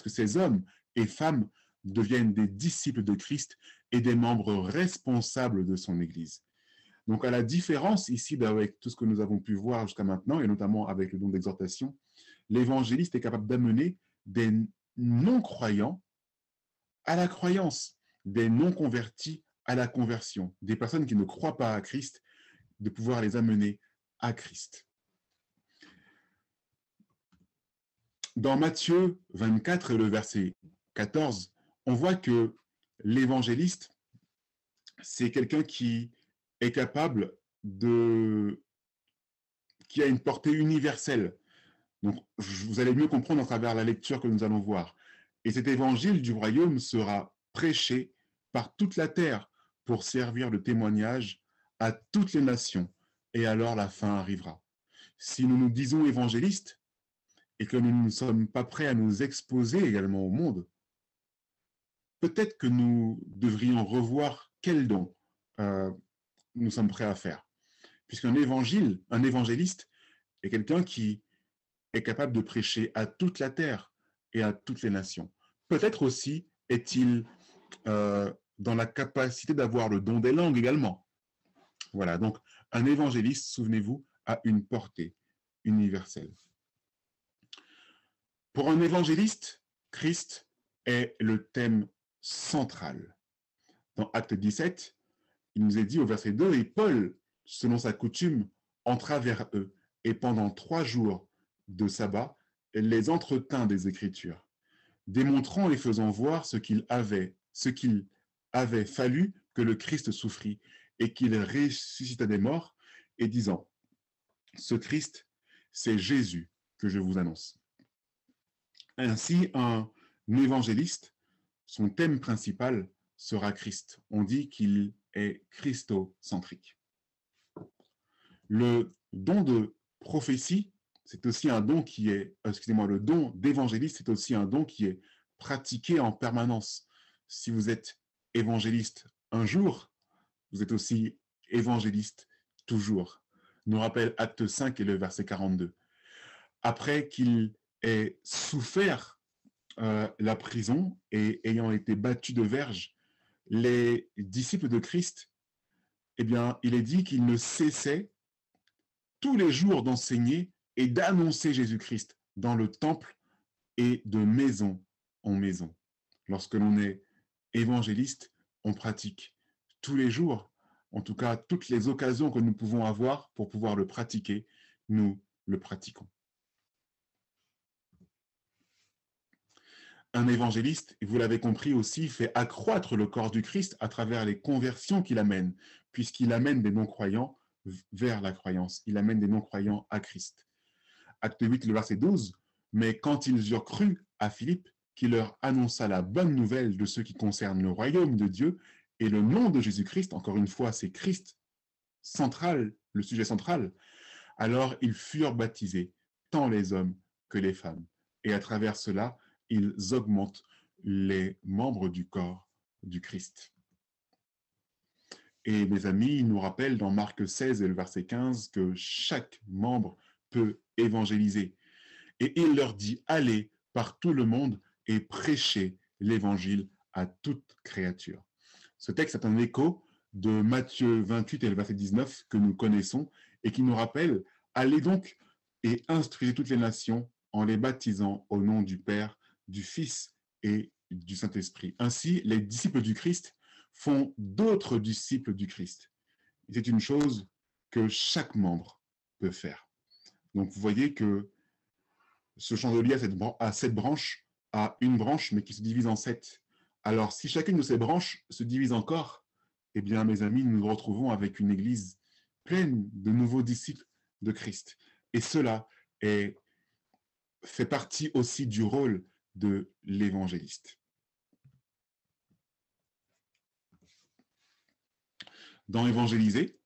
ces hommes et femmes deviennent des disciples de Christ et des membres responsables de son Église. Donc, à la différence ici avec tout ce que nous avons pu voir jusqu'à maintenant, et notamment avec le don d'exhortation, l'évangéliste est capable d'amener des non-croyants à la croyance, des non-convertis à la conversion, des personnes qui ne croient pas à Christ, de pouvoir les amener à Christ. Dans Matthieu 24, le verset 14, on voit que l'évangéliste, c'est quelqu'un qui est capable qui a une portée universelle. Donc, vous allez mieux comprendre à travers la lecture que nous allons voir. Et cet évangile du royaume sera prêché par toute la terre pour servir de témoignage à toutes les nations, et alors la fin arrivera. Si nous nous disons évangélistes et que nous ne sommes pas prêts à nous exposer également au monde, peut-être que nous devrions revoir quel don nous sommes prêts à faire. Puisqu'un évangéliste est quelqu'un qui est capable de prêcher à toute la terre et à toutes les nations. Peut-être aussi est-il dans la capacité d'avoir le don des langues également. Voilà, donc un évangéliste, souvenez-vous, a une portée universelle. Pour un évangéliste, Christ est le thème central. Dans Acte 17, il nous est dit au verset 2, « Et Paul, selon sa coutume, entra vers eux, et pendant 3 jours de sabbat, les entretint des Écritures, démontrant et faisant voir ce qu'il avait fallu que le Christ souffrit, et qu'il ressuscita des morts, et disant, ce Christ, c'est Jésus que je vous annonce. » Ainsi, un évangéliste, son thème principal sera Christ. On dit qu'il est christocentrique. Le don de prophétie, c'est aussi un don qui est, le don d'évangéliste, c'est aussi un don qui est pratiquer en permanence. Si vous êtes évangéliste un jour, vous êtes aussi évangéliste toujours. Nous rappelle Acte 5 et le verset 42. Après qu'il ait souffert la prison et ayant été battu de verge, les disciples de Christ, eh bien, il est dit qu'ils ne cessaient tous les jours d'enseigner et d'annoncer Jésus-Christ dans le temple et de maison en maison. Lorsque l'on est évangéliste, on pratique tous les jours, en tout cas toutes les occasions que nous pouvons avoir pour pouvoir le pratiquer, nous le pratiquons. Un évangéliste, vous l'avez compris aussi, fait accroître le corps du Christ à travers les conversions qu'il amène, puisqu'il amène des non-croyants vers la croyance. Il amène des non-croyants à Christ. Acte 8, le verset 12. Mais quand ils eurent cru à Philippe, qui leur annonça la bonne nouvelle de ce qui concerne le royaume de Dieu et le nom de Jésus-Christ, encore une fois, c'est Christ central, le sujet central, alors ils furent baptisés, tant les hommes que les femmes. Et à travers cela, ils augmentent les membres du corps du Christ. Et mes amis, il nous rappelle dans Marc 16 et le verset 15 que chaque membre peut évangéliser. Et il leur dit, allez par tout le monde et prêchez l'évangile à toute créature. Ce texte est un écho de Matthieu 28 et le verset 19 que nous connaissons et qui nous rappelle, allez donc et instruisez toutes les nations en les baptisant au nom du Père, du Fils et du Saint-Esprit. Ainsi, les disciples du Christ font d'autres disciples du Christ. C'est une chose que chaque membre peut faire. Donc, vous voyez que ce chandelier a 7 branches, a une branche, mais qui se divise en 7. Alors, si chacune de ces branches se divise encore, eh bien, mes amis, nous nous retrouvons avec une église pleine de nouveaux disciples de Christ. Et cela fait partie aussi du rôle de l'évangéliste. Dans évangéliser,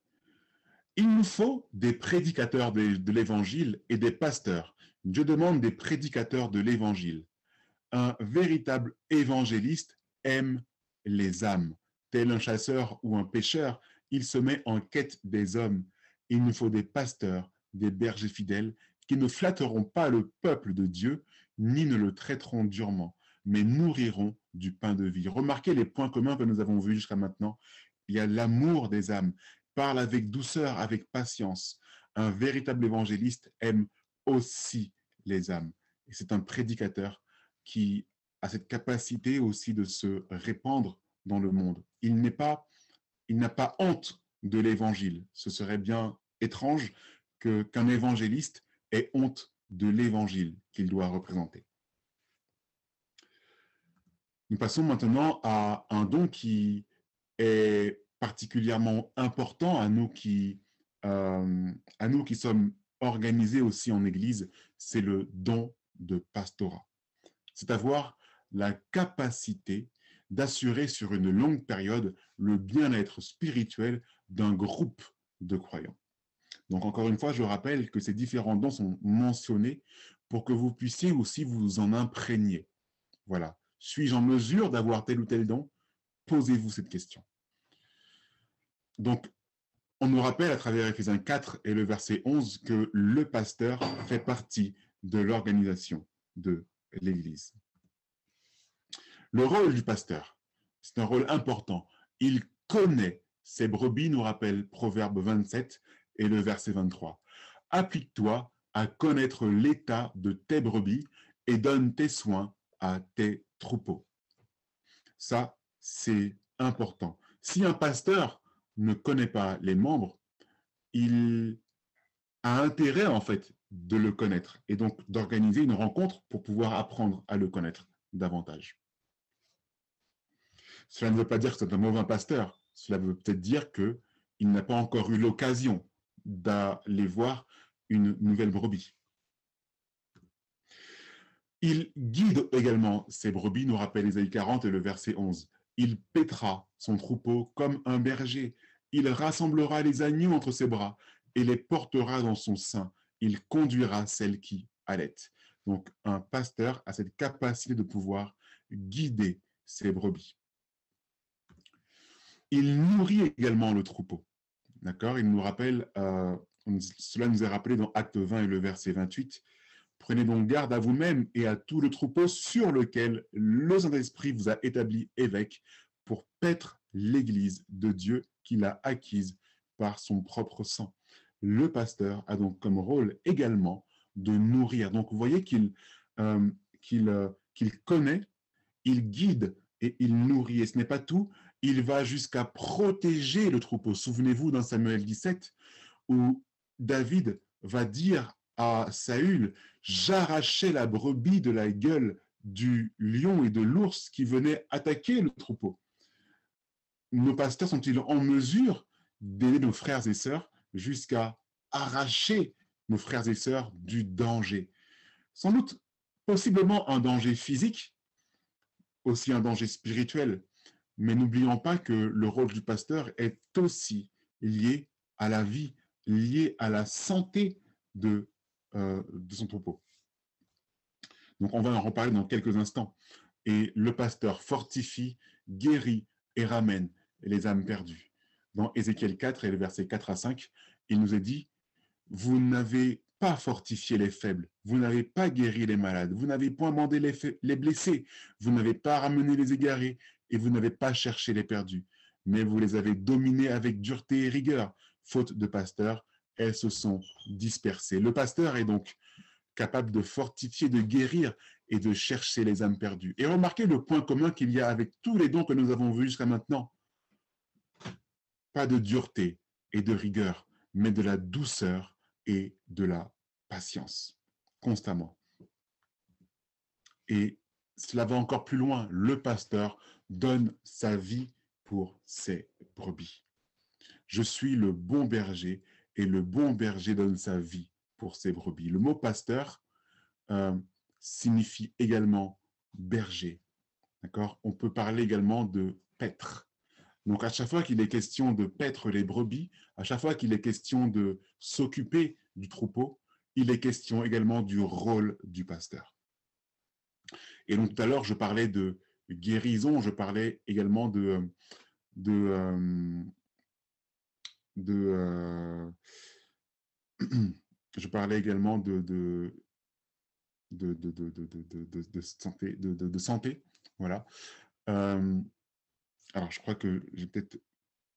il nous faut des prédicateurs de l'évangile et des pasteurs. Dieu demande des prédicateurs de l'évangile. Un véritable évangéliste aime les âmes. Tel un chasseur ou un pêcheur, il se met en quête des hommes. Il nous faut des pasteurs, des bergers fidèles, qui ne flatteront pas le peuple de Dieu, ni ne le traiteront durement, mais nourriront du pain de vie. Remarquez les points communs que nous avons vus jusqu'à maintenant. Il y a l'amour des âmes, parle avec douceur, avec patience. Un véritable évangéliste aime aussi les âmes. Et c'est un prédicateur qui a cette capacité aussi de se répandre dans le monde. Il n'a pas honte de l'évangile. Ce serait bien étrange qu'un évangéliste ait honte de l'évangile qu'il doit représenter. Nous passons maintenant à un don qui est particulièrement important à nous qui sommes organisés aussi en Église, c'est le don de pastorat. C'est avoir la capacité d'assurer sur une longue période le bien-être spirituel d'un groupe de croyants. Donc, encore une fois, je rappelle que ces différents dons sont mentionnés pour que vous puissiez aussi vous en imprégner. Voilà. Suis-je en mesure d'avoir tel ou tel don? Posez-vous cette question. Donc, on nous rappelle à travers Éphésiens 4 et le verset 11 que le pasteur fait partie de l'organisation de l'Église. Le rôle du pasteur, c'est un rôle important. Il connaît ses brebis, nous rappelle Proverbe 27 et le verset 23. Applique-toi à connaître l'état de tes brebis et donne tes soins à tes troupeaux. Ça, c'est important. Si un pasteur ne connaît pas les membres, il a intérêt en fait de le connaître et donc d'organiser une rencontre pour pouvoir apprendre à le connaître davantage. Cela ne veut pas dire que c'est un mauvais pasteur. Cela veut peut-être dire qu'il n'a pas encore eu l'occasion d'aller voir une nouvelle brebis. Il guide également ses brebis, nous rappelle Ésaïe 40 et le verset 11. Il paîtra son troupeau comme un berger. Il rassemblera les agneaux entre ses bras et les portera dans son sein. Il conduira celles qui allaitent. Donc, un pasteur a cette capacité de pouvoir guider ses brebis. Il nourrit également le troupeau. D'accord? Il nous rappelle, cela nous est rappelé dans Acte 20 et le verset 28. Prenez donc garde à vous-même et à tout le troupeau sur lequel le Saint-Esprit vous a établi évêque pour paître l'Église de Dieu qu'il a acquise par son propre sang. Le pasteur a donc comme rôle également de nourrir. Donc vous voyez qu'il connaît, il guide et il nourrit. Et ce n'est pas tout, il va jusqu'à protéger le troupeau. Souvenez-vous dans Samuel 17, où David va dire à Saül, j'arrachais la brebis de la gueule du lion et de l'ours qui venaient attaquer le troupeau. Nos pasteurs sont-ils en mesure d'aider nos frères et sœurs jusqu'à arracher nos frères et sœurs du danger? Sans doute, possiblement un danger physique, aussi un danger spirituel, mais n'oublions pas que le rôle du pasteur est aussi lié à la vie, lié à la santé de son troupeau. Donc, on va en reparler dans quelques instants. Et le pasteur fortifie, guérit et ramène les âmes perdues. Dans Ézéchiel 4 et le verset 4 à 5, il nous est dit, vous n'avez pas fortifié les faibles, vous n'avez pas guéri les malades, vous n'avez point mandé les blessés, vous n'avez pas ramené les égarés et vous n'avez pas cherché les perdus, mais vous les avez dominés avec dureté et rigueur. Faute de pasteurs, elles se sont dispersées. Le pasteur est donc capable de fortifier, de guérir et de chercher les âmes perdues. Et remarquez le point commun qu'il y a avec tous les dons que nous avons vus jusqu'à maintenant. Pas de dureté et de rigueur, mais de la douceur et de la patience, constamment. Et cela va encore plus loin. Le pasteur donne sa vie pour ses brebis. Je suis le bon berger et le bon berger donne sa vie pour ses brebis. Le mot pasteur signifie également berger. D'accord? On peut parler également de paître. Donc, à chaque fois qu'il est question de paître les brebis, à chaque fois qu'il est question de s'occuper du troupeau, il est question également du rôle du pasteur. Et donc, tout à l'heure, je parlais de guérison, je parlais également de je parlais également de santé, voilà. Alors, je crois que j'ai peut-être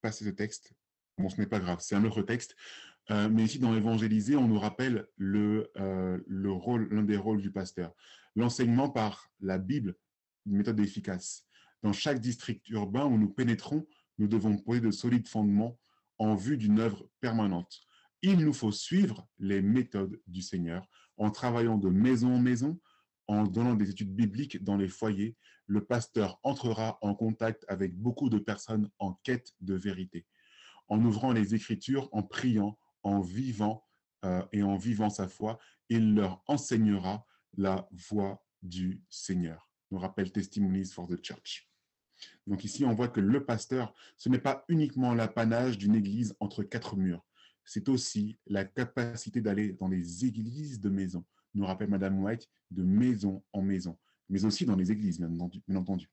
passé ce texte. Bon, ce n'est pas grave, c'est un autre texte. Mais ici, dans Évangéliser, on nous rappelle l'un des rôles du pasteur. L'enseignement par la Bible, une méthode efficace. Dans chaque district urbain où nous pénétrons, nous devons poser de solides fondements en vue d'une œuvre permanente. Il nous faut suivre les méthodes du Seigneur en travaillant de maison en maison, en donnant des études bibliques dans les foyers. Le pasteur entrera en contact avec beaucoup de personnes en quête de vérité. En ouvrant les Écritures, en priant, en vivant et en vivant sa foi, il leur enseignera la voie du Seigneur. Nous rappelle Testimonies for the Church. Donc ici, on voit que le pasteur, ce n'est pas uniquement l'apanage d'une église entre quatre murs, c'est aussi la capacité d'aller dans les églises de maison, nous rappelle Madame White, de maison en maison, mais aussi dans les églises, bien entendu.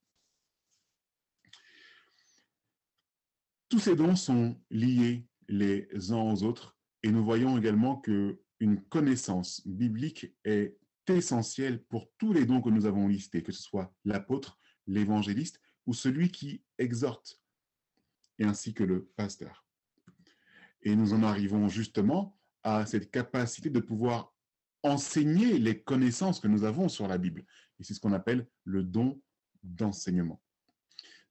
Tous ces dons sont liés les uns aux autres et nous voyons également qu'une connaissance biblique est essentielle pour tous les dons que nous avons listés, que ce soit l'apôtre, l'évangéliste ou celui qui exhorte, et ainsi que le pasteur. Et nous en arrivons justement à cette capacité de pouvoir enseigner les connaissances que nous avons sur la Bible. Et c'est ce qu'on appelle le don d'enseignement.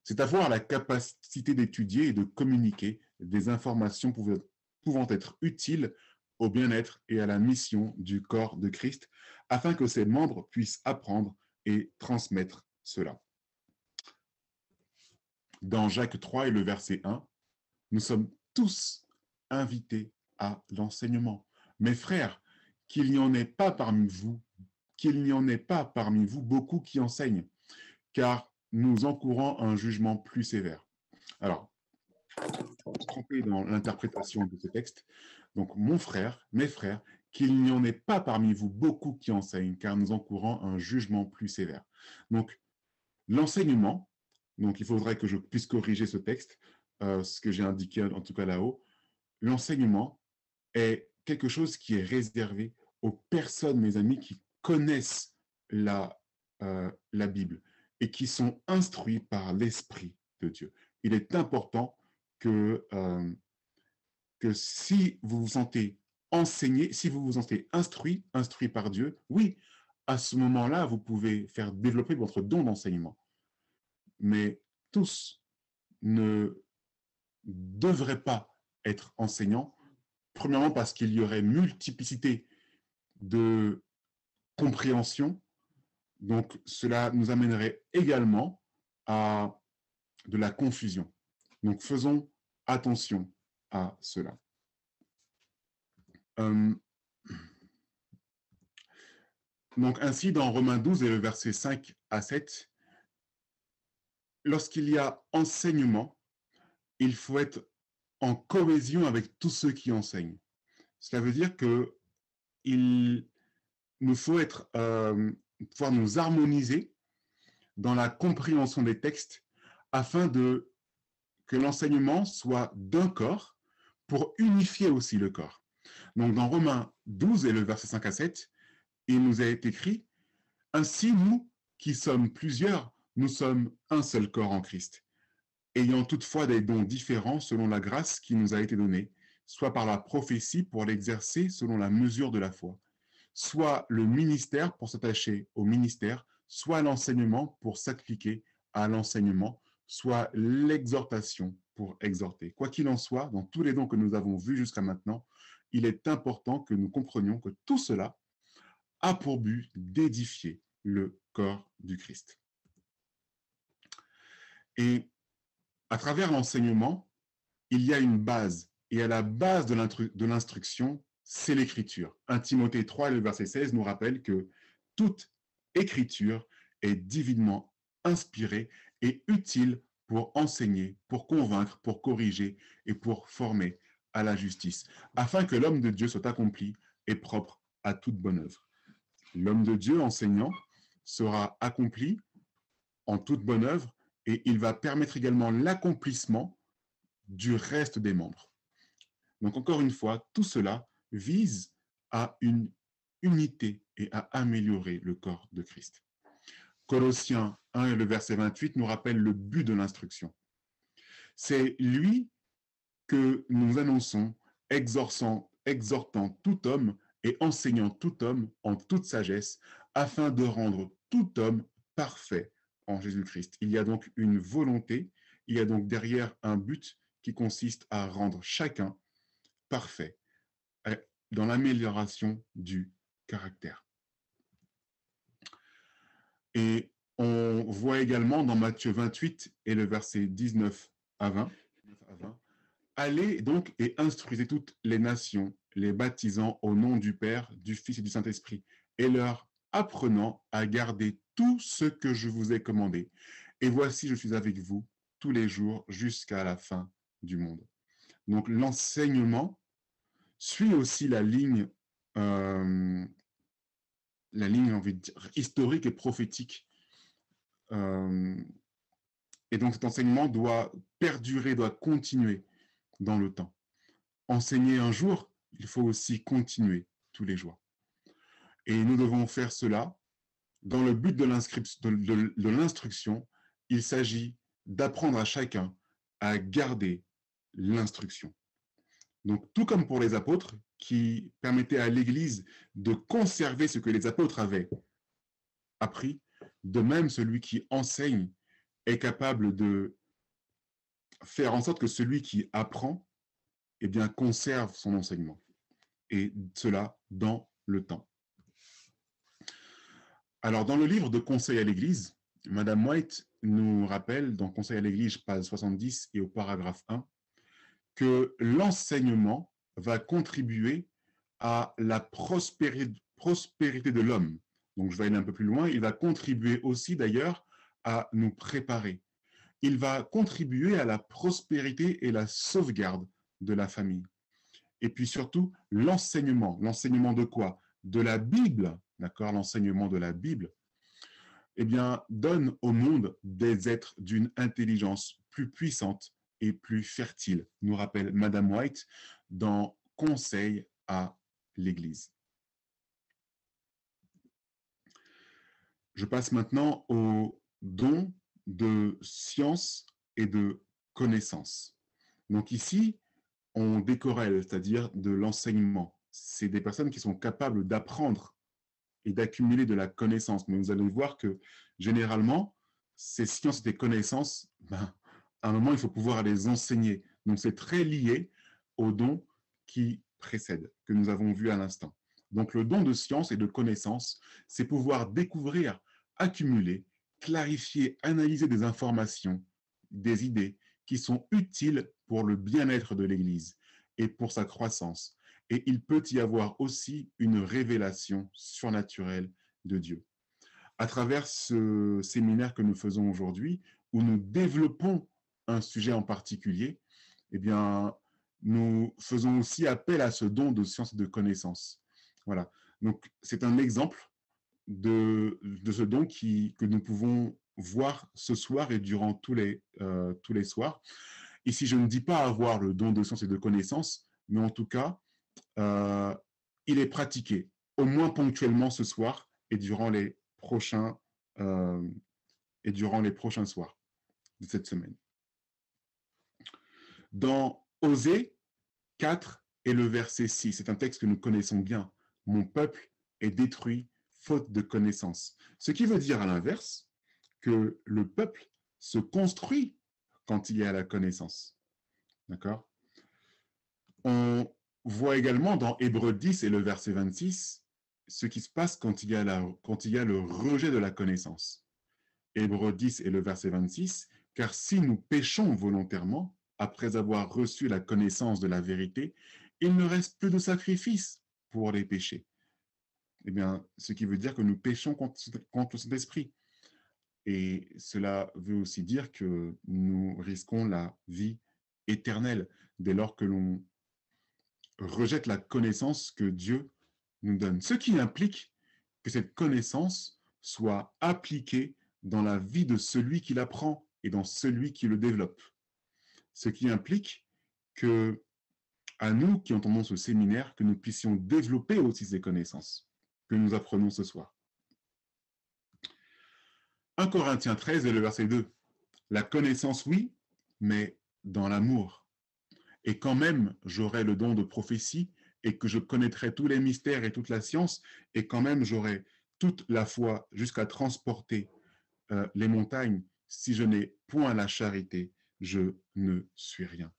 C'est avoir la capacité d'étudier et de communiquer des informations pouvant être utiles au bien-être et à la mission du corps de Christ, afin que ses membres puissent apprendre et transmettre cela. Dans Jacques 3 et le verset 1, nous sommes tous invités à l'enseignement. Mes frères, qu'il n'y en ait pas parmi vous beaucoup qui enseignent, car nous encourons un jugement plus sévère. Alors, tromper dans l'interprétation de ce texte. Donc, mon frère, mes frères, qu'il n'y en ait pas parmi vous beaucoup qui enseignent, car nous encourons un jugement plus sévère. Donc, L'enseignement, donc il faudrait que je puisse corriger ce texte, ce que j'ai indiqué en tout cas là-haut. L'enseignement est quelque chose qui est réservé aux personnes, mes amis, qui connaissent la Bible et qui sont instruits par l'Esprit de Dieu. Il est important que si vous vous sentez enseigné, si vous vous sentez instruit par Dieu, oui, à ce moment-là, vous pouvez faire développer votre don d'enseignement. Mais tous ne devraient pas être enseignants, premièrement parce qu'il y aurait multiplicité de compréhension, donc cela nous amènerait également à de la confusion. Donc faisons attention à cela. Donc ainsi, dans Romains 12 et le verset 5 à 7, lorsqu'il y a enseignement, il faut être en cohésion avec tous ceux qui enseignent. Cela veut dire qu'il nous faut pouvoir nous harmoniser dans la compréhension des textes afin que l'enseignement soit d'un corps pour unifier aussi le corps. Donc dans Romains 12 et le verset 5 à 7, il nous est écrit « Ainsi, nous qui sommes plusieurs, nous sommes un seul corps en Christ, ayant toutefois des dons différents selon la grâce qui nous a été donnée, soit par la prophétie pour l'exercer selon la mesure de la foi, soit le ministère pour s'attacher au ministère, soit l'enseignement pour s'appliquer à l'enseignement, soit l'exhortation pour exhorter. Quoi qu'il en soit, dans tous les dons que nous avons vus jusqu'à maintenant, il est important que nous comprenions que tout cela a pour but d'édifier le corps du Christ. Et à travers l'enseignement, il y a une base. Et à la base de l'instruction, c'est l'écriture. 1 Timothée 3, le verset 16, nous rappelle que toute écriture est divinement inspirée et utile pour enseigner, pour convaincre, pour corriger et pour former à la justice, afin que l'homme de Dieu soit accompli et propre à toute bonne œuvre. L'homme de Dieu enseignant sera accompli en toute bonne œuvre et il va permettre également l'accomplissement du reste des membres. Donc encore une fois, tout cela vise à une unité et à améliorer le corps de Christ. Colossiens 1 et le verset 28 nous rappelle le but de l'instruction. C'est lui que nous annonçons, exhortant tout homme et enseignant tout homme en toute sagesse, afin de rendre tout homme parfait en Jésus-Christ. Il y a donc une volonté, il y a donc derrière un but qui consiste à rendre chacun parfait dans l'amélioration du caractère. Et on voit également dans Matthieu 28 et le verset 19 à 20, allez donc et instruisez toutes les nations, les baptisant au nom du Père, du Fils et du Saint-Esprit, et leur apprenant à garder tout ce que je vous ai commandé. Et voici, je suis avec vous tous les jours jusqu'à la fin du monde. Donc l'enseignement suit aussi la ligne, on veut dire, historique et prophétique. Et donc cet enseignement doit perdurer, doit continuer dans le temps. Enseigner un jour, il faut aussi continuer tous les jours. Et nous devons faire cela dans le but de l'instruction. Il s'agit d'apprendre à chacun à garder l'instruction. Donc, tout comme pour les apôtres, qui permettaient à l'Église de conserver ce que les apôtres avaient appris, de même, celui qui enseigne est capable de faire en sorte que celui qui apprend, eh bien, conserve son enseignement. Et cela dans le temps. Alors, dans le livre de Conseil à l'Église, Madame White nous rappelle, dans Conseil à l'Église, page 70 et au paragraphe 1, que l'enseignement va contribuer à la prospérité de l'homme. Donc, je vais aller un peu plus loin. Il va contribuer aussi, d'ailleurs, à nous préparer. Il va contribuer à la prospérité et la sauvegarde de la famille. Et puis surtout, l'enseignement. L'enseignement de quoi? De la Bible, d'accord? L'enseignement de la Bible eh bien, donne au monde des êtres d'une intelligence plus puissante et plus fertile, nous rappelle Madame White dans Conseil à l'Église. Je passe maintenant au don de science et de connaissance. Donc ici, on décorrèle, c'est-à-dire de l'enseignement. C'est des personnes qui sont capables d'apprendre et d'accumuler de la connaissance. Mais vous allez voir que généralement, ces sciences et ces connaissances, à un moment, il faut pouvoir les enseigner. Donc c'est très lié au don qui précède, que nous avons vu à l'instant. Donc le don de science et de connaissance, c'est pouvoir découvrir, accumuler, clarifier, analyser des informations, des idées qui sont utiles pour le bien-être de l'Église et pour sa croissance. Et il peut y avoir aussi une révélation surnaturelle de Dieu. À travers ce séminaire que nous faisons aujourd'hui, où nous développons un sujet en particulier, eh bien, nous faisons aussi appel à ce don de science et de connaissance. Voilà. Donc, c'est un exemple de ce don que nous pouvons voir ce soir et durant tous les soirs. Ici, je ne dis pas avoir le don de science et de connaissance, mais en tout cas, il est pratiqué, au moins ponctuellement ce soir et durant les prochains soirs de cette semaine. Dans Osée 4 et le verset 6, c'est un texte que nous connaissons bien. « Mon peuple est détruit faute de connaissance ». Ce qui veut dire à l'inverse que le peuple se construit quand il y a la connaissance. D'accord ? On voit également dans Hébreux 10 et le verset 26 ce qui se passe quand il y a le rejet de la connaissance. Hébreux 10 et le verset 26, « Car si nous péchons volontairement, après avoir reçu la connaissance de la vérité, il ne reste plus de sacrifice pour les péchés. » Eh bien, ce qui veut dire que nous péchons contre cet esprit. Et cela veut aussi dire que nous risquons la vie éternelle dès lors que l'on rejette la connaissance que Dieu nous donne. Ce qui implique que cette connaissance soit appliquée dans la vie de celui qui l'apprend et dans celui qui le développe. Ce qui implique que, à nous qui entendons ce séminaire, que nous puissions développer aussi ces connaissances que nous apprenons ce soir. 1 Corinthiens 13 et le verset 2. La connaissance, oui, mais dans l'amour. Et quand même, j'aurai le don de prophétie et que je connaîtrai tous les mystères et toute la science, et quand même, j'aurai toute la foi jusqu'à transporter les montagnes. Si je n'ai point la charité, je ne suis rien.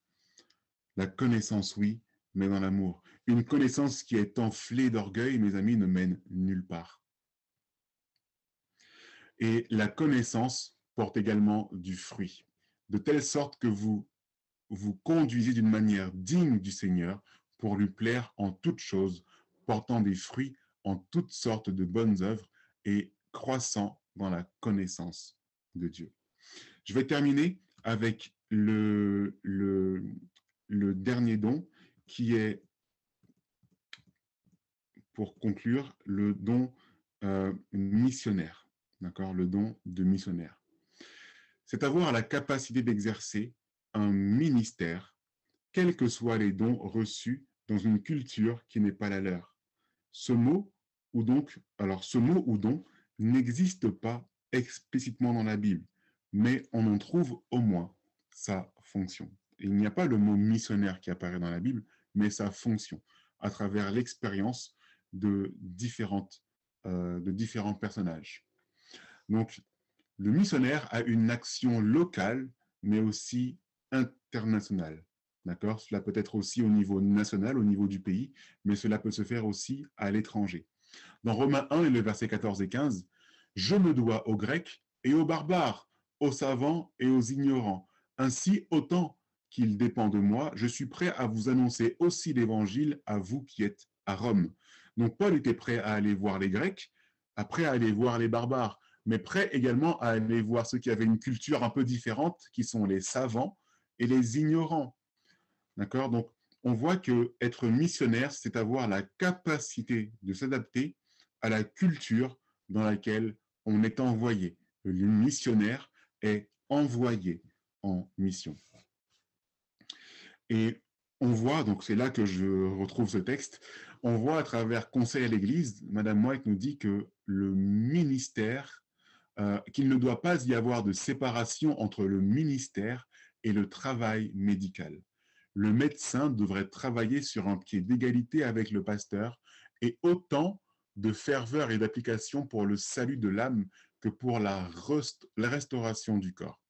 La connaissance, oui, mais dans l'amour. Une connaissance qui est enflée d'orgueil, mes amis, ne mène nulle part. Et la connaissance porte également du fruit, de telle sorte que vous vous conduisez d'une manière digne du Seigneur pour lui plaire en toutes choses, portant des fruits en toutes sortes de bonnes œuvres et croissant dans la connaissance de Dieu. Je vais terminer avec le dernier don qui est, pour conclure, le don missionnaire. D'accord, le don de missionnaire. C'est avoir la capacité d'exercer un ministère, quels que soient les dons reçus dans une culture qui n'est pas la leur. Ce mot ou don n'existe pas explicitement dans la Bible, mais on en trouve au moins sa fonction. Il n'y a pas le mot missionnaire qui apparaît dans la Bible, mais sa fonction, à travers l'expérience de différents personnages. Donc, le missionnaire a une action locale, mais aussi internationale. D'accord ? Cela peut être aussi au niveau national, au niveau du pays, mais cela peut se faire aussi à l'étranger. Dans Romains 1 et le verset 14 et 15, « Je me dois aux Grecs et aux barbares, aux savants et aux ignorants. Ainsi, autant qu'il dépend de moi, je suis prêt à vous annoncer aussi l'Évangile à vous qui êtes à Rome. » Donc Paul était prêt à aller voir les Grecs, prêt à aller voir les barbares, mais prêt également à aller voir ceux qui avaient une culture un peu différente, qui sont les savants et les ignorants. D'accord ? Donc, on voit que être missionnaire, c'est avoir la capacité de s'adapter à la culture dans laquelle on est envoyé. Le missionnaire est envoyé en mission. Et on voit, donc c'est là que je retrouve ce texte, on voit à travers Conseil à l'Église, Madame White nous dit que le ministère, qu'il ne doit pas y avoir de séparation entre le ministère et le travail médical. Le médecin devrait travailler sur un pied d'égalité avec le pasteur et autant de ferveur et d'application pour le salut de l'âme que pour la restauration du corps.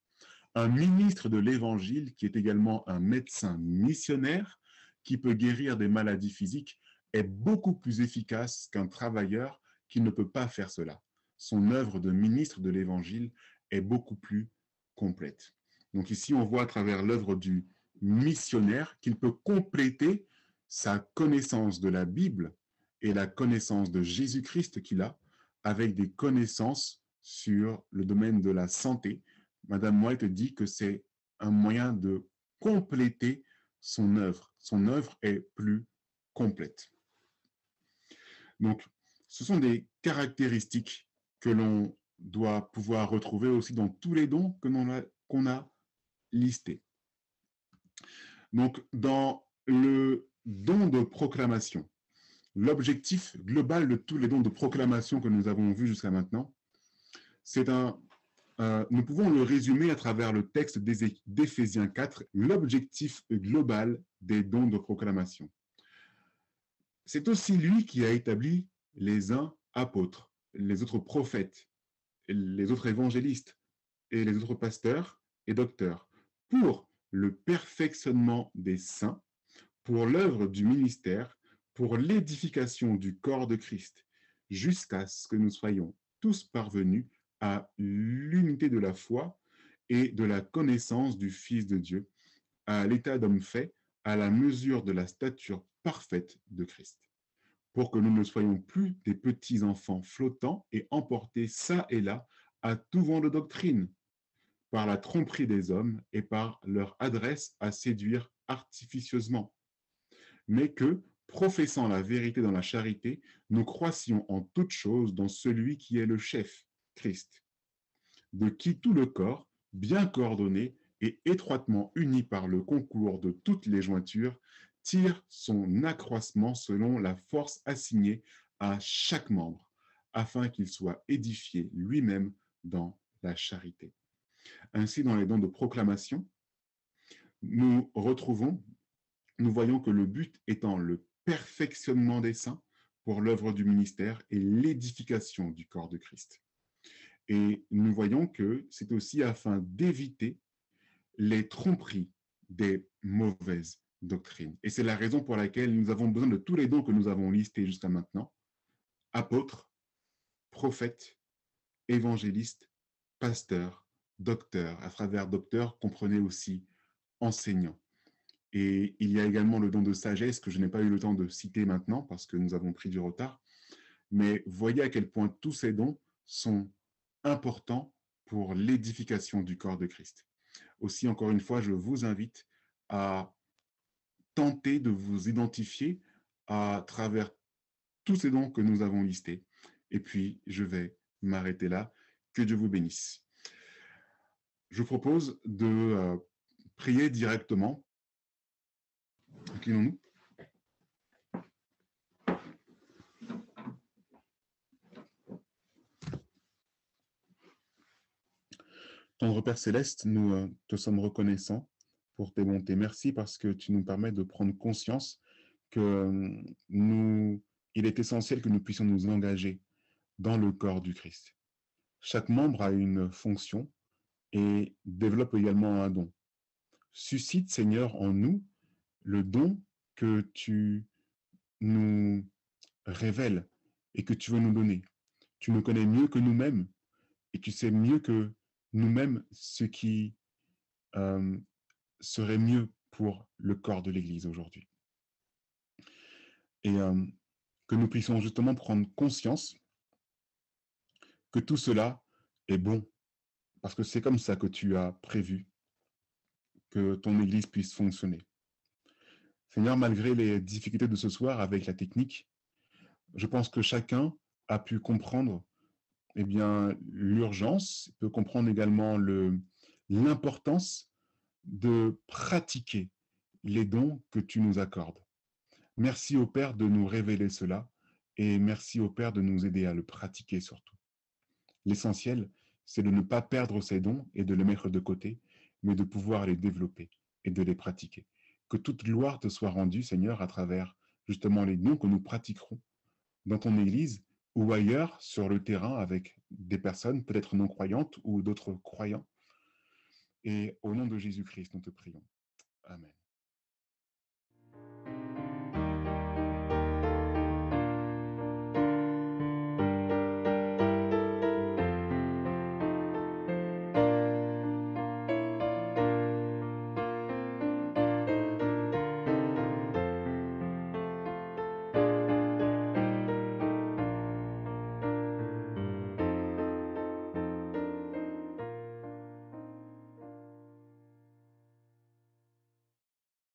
Un ministre de l'Évangile, qui est également un médecin missionnaire, qui peut guérir des maladies physiques, est beaucoup plus efficace qu'un travailleur qui ne peut pas faire cela. Son œuvre de ministre de l'Évangile est beaucoup plus complète. Donc ici, on voit à travers l'œuvre du missionnaire qu'il peut compléter sa connaissance de la Bible et la connaissance de Jésus-Christ qu'il a avec des connaissances sur le domaine de la santé. Madame White dit que c'est un moyen de compléter son œuvre. Son œuvre est plus complète. Donc, ce sont des caractéristiques que l'on doit pouvoir retrouver aussi dans tous les dons qu'on a listés. Donc, dans le don de proclamation, l'objectif global de tous les dons de proclamation que nous avons vus jusqu'à maintenant, c'est nous pouvons le résumer à travers le texte d'Éphésiens 4, l'objectif global des dons de proclamation. C'est aussi lui qui a établi les uns apôtres, les autres prophètes, les autres évangélistes et les autres pasteurs et docteurs pour le perfectionnement des saints, pour l'œuvre du ministère, pour l'édification du corps de Christ, jusqu'à ce que nous soyons tous parvenus à l'unité de la foi et de la connaissance du Fils de Dieu, à l'état d'homme fait, à la mesure de la stature parfaite de Christ, pour que nous ne soyons plus des petits enfants flottants et emportés çà et là à tout vent de doctrine, par la tromperie des hommes et par leur adresse à séduire artificieusement, mais que, professant la vérité dans la charité, nous croissions en toutes choses dans celui qui est le chef, Christ, de qui tout le corps, bien coordonné et étroitement uni par le concours de toutes les jointures, tire son accroissement selon la force assignée à chaque membre, afin qu'il soit édifié lui-même dans la charité. Ainsi, dans les dons de proclamation, nous voyons que le but étant le perfectionnement des saints pour l'œuvre du ministère et l'édification du corps de Christ. Et nous voyons que c'est aussi afin d'éviter les tromperies des mauvaises doctrines. Et c'est la raison pour laquelle nous avons besoin de tous les dons que nous avons listés jusqu'à maintenant: apôtres, prophètes, évangélistes, pasteurs, docteurs. À travers docteur, comprenez aussi enseignants. Et il y a également le don de sagesse que je n'ai pas eu le temps de citer maintenant parce que nous avons pris du retard. Mais voyez à quel point tous ces dons sont importants pour l'édification du corps de Christ. Aussi, encore une fois, je vous invite à tenter de vous identifier à travers tous ces dons que nous avons listés. Et puis, je vais m'arrêter là. Que Dieu vous bénisse. Je vous propose de prier directement. Inclinons-nous. Tendre Père Céleste, nous te sommes reconnaissants pour tes bontés. Merci parce que tu nous permets de prendre conscience que il est essentiel que nous puissions nous engager dans le corps du Christ. Chaque membre a une fonction et développe également un don. Suscite, Seigneur, en nous le don que tu nous révèles et que tu veux nous donner. Tu nous connais mieux que nous-mêmes et tu sais mieux que nous-mêmes ce qui serait mieux pour le corps de l'Église aujourd'hui. Et que nous puissions justement prendre conscience que tout cela est bon, parce que c'est comme ça que tu as prévu que ton Église puisse fonctionner. Seigneur, malgré les difficultés de ce soir avec la technique, je pense que chacun a pu comprendre eh bien, l'urgence peut comprendre également l'importance de pratiquer les dons que tu nous accordes. Merci au Père de nous révéler cela et merci au Père de nous aider à le pratiquer surtout. L'essentiel, c'est de ne pas perdre ces dons et de les mettre de côté, mais de pouvoir les développer et de les pratiquer. Que toute gloire te soit rendue, Seigneur, à travers justement les dons que nous pratiquerons dans ton Église ou ailleurs sur le terrain avec des personnes peut-être non croyantes ou d'autres croyants. Et au nom de Jésus-Christ, nous te prions. Amen.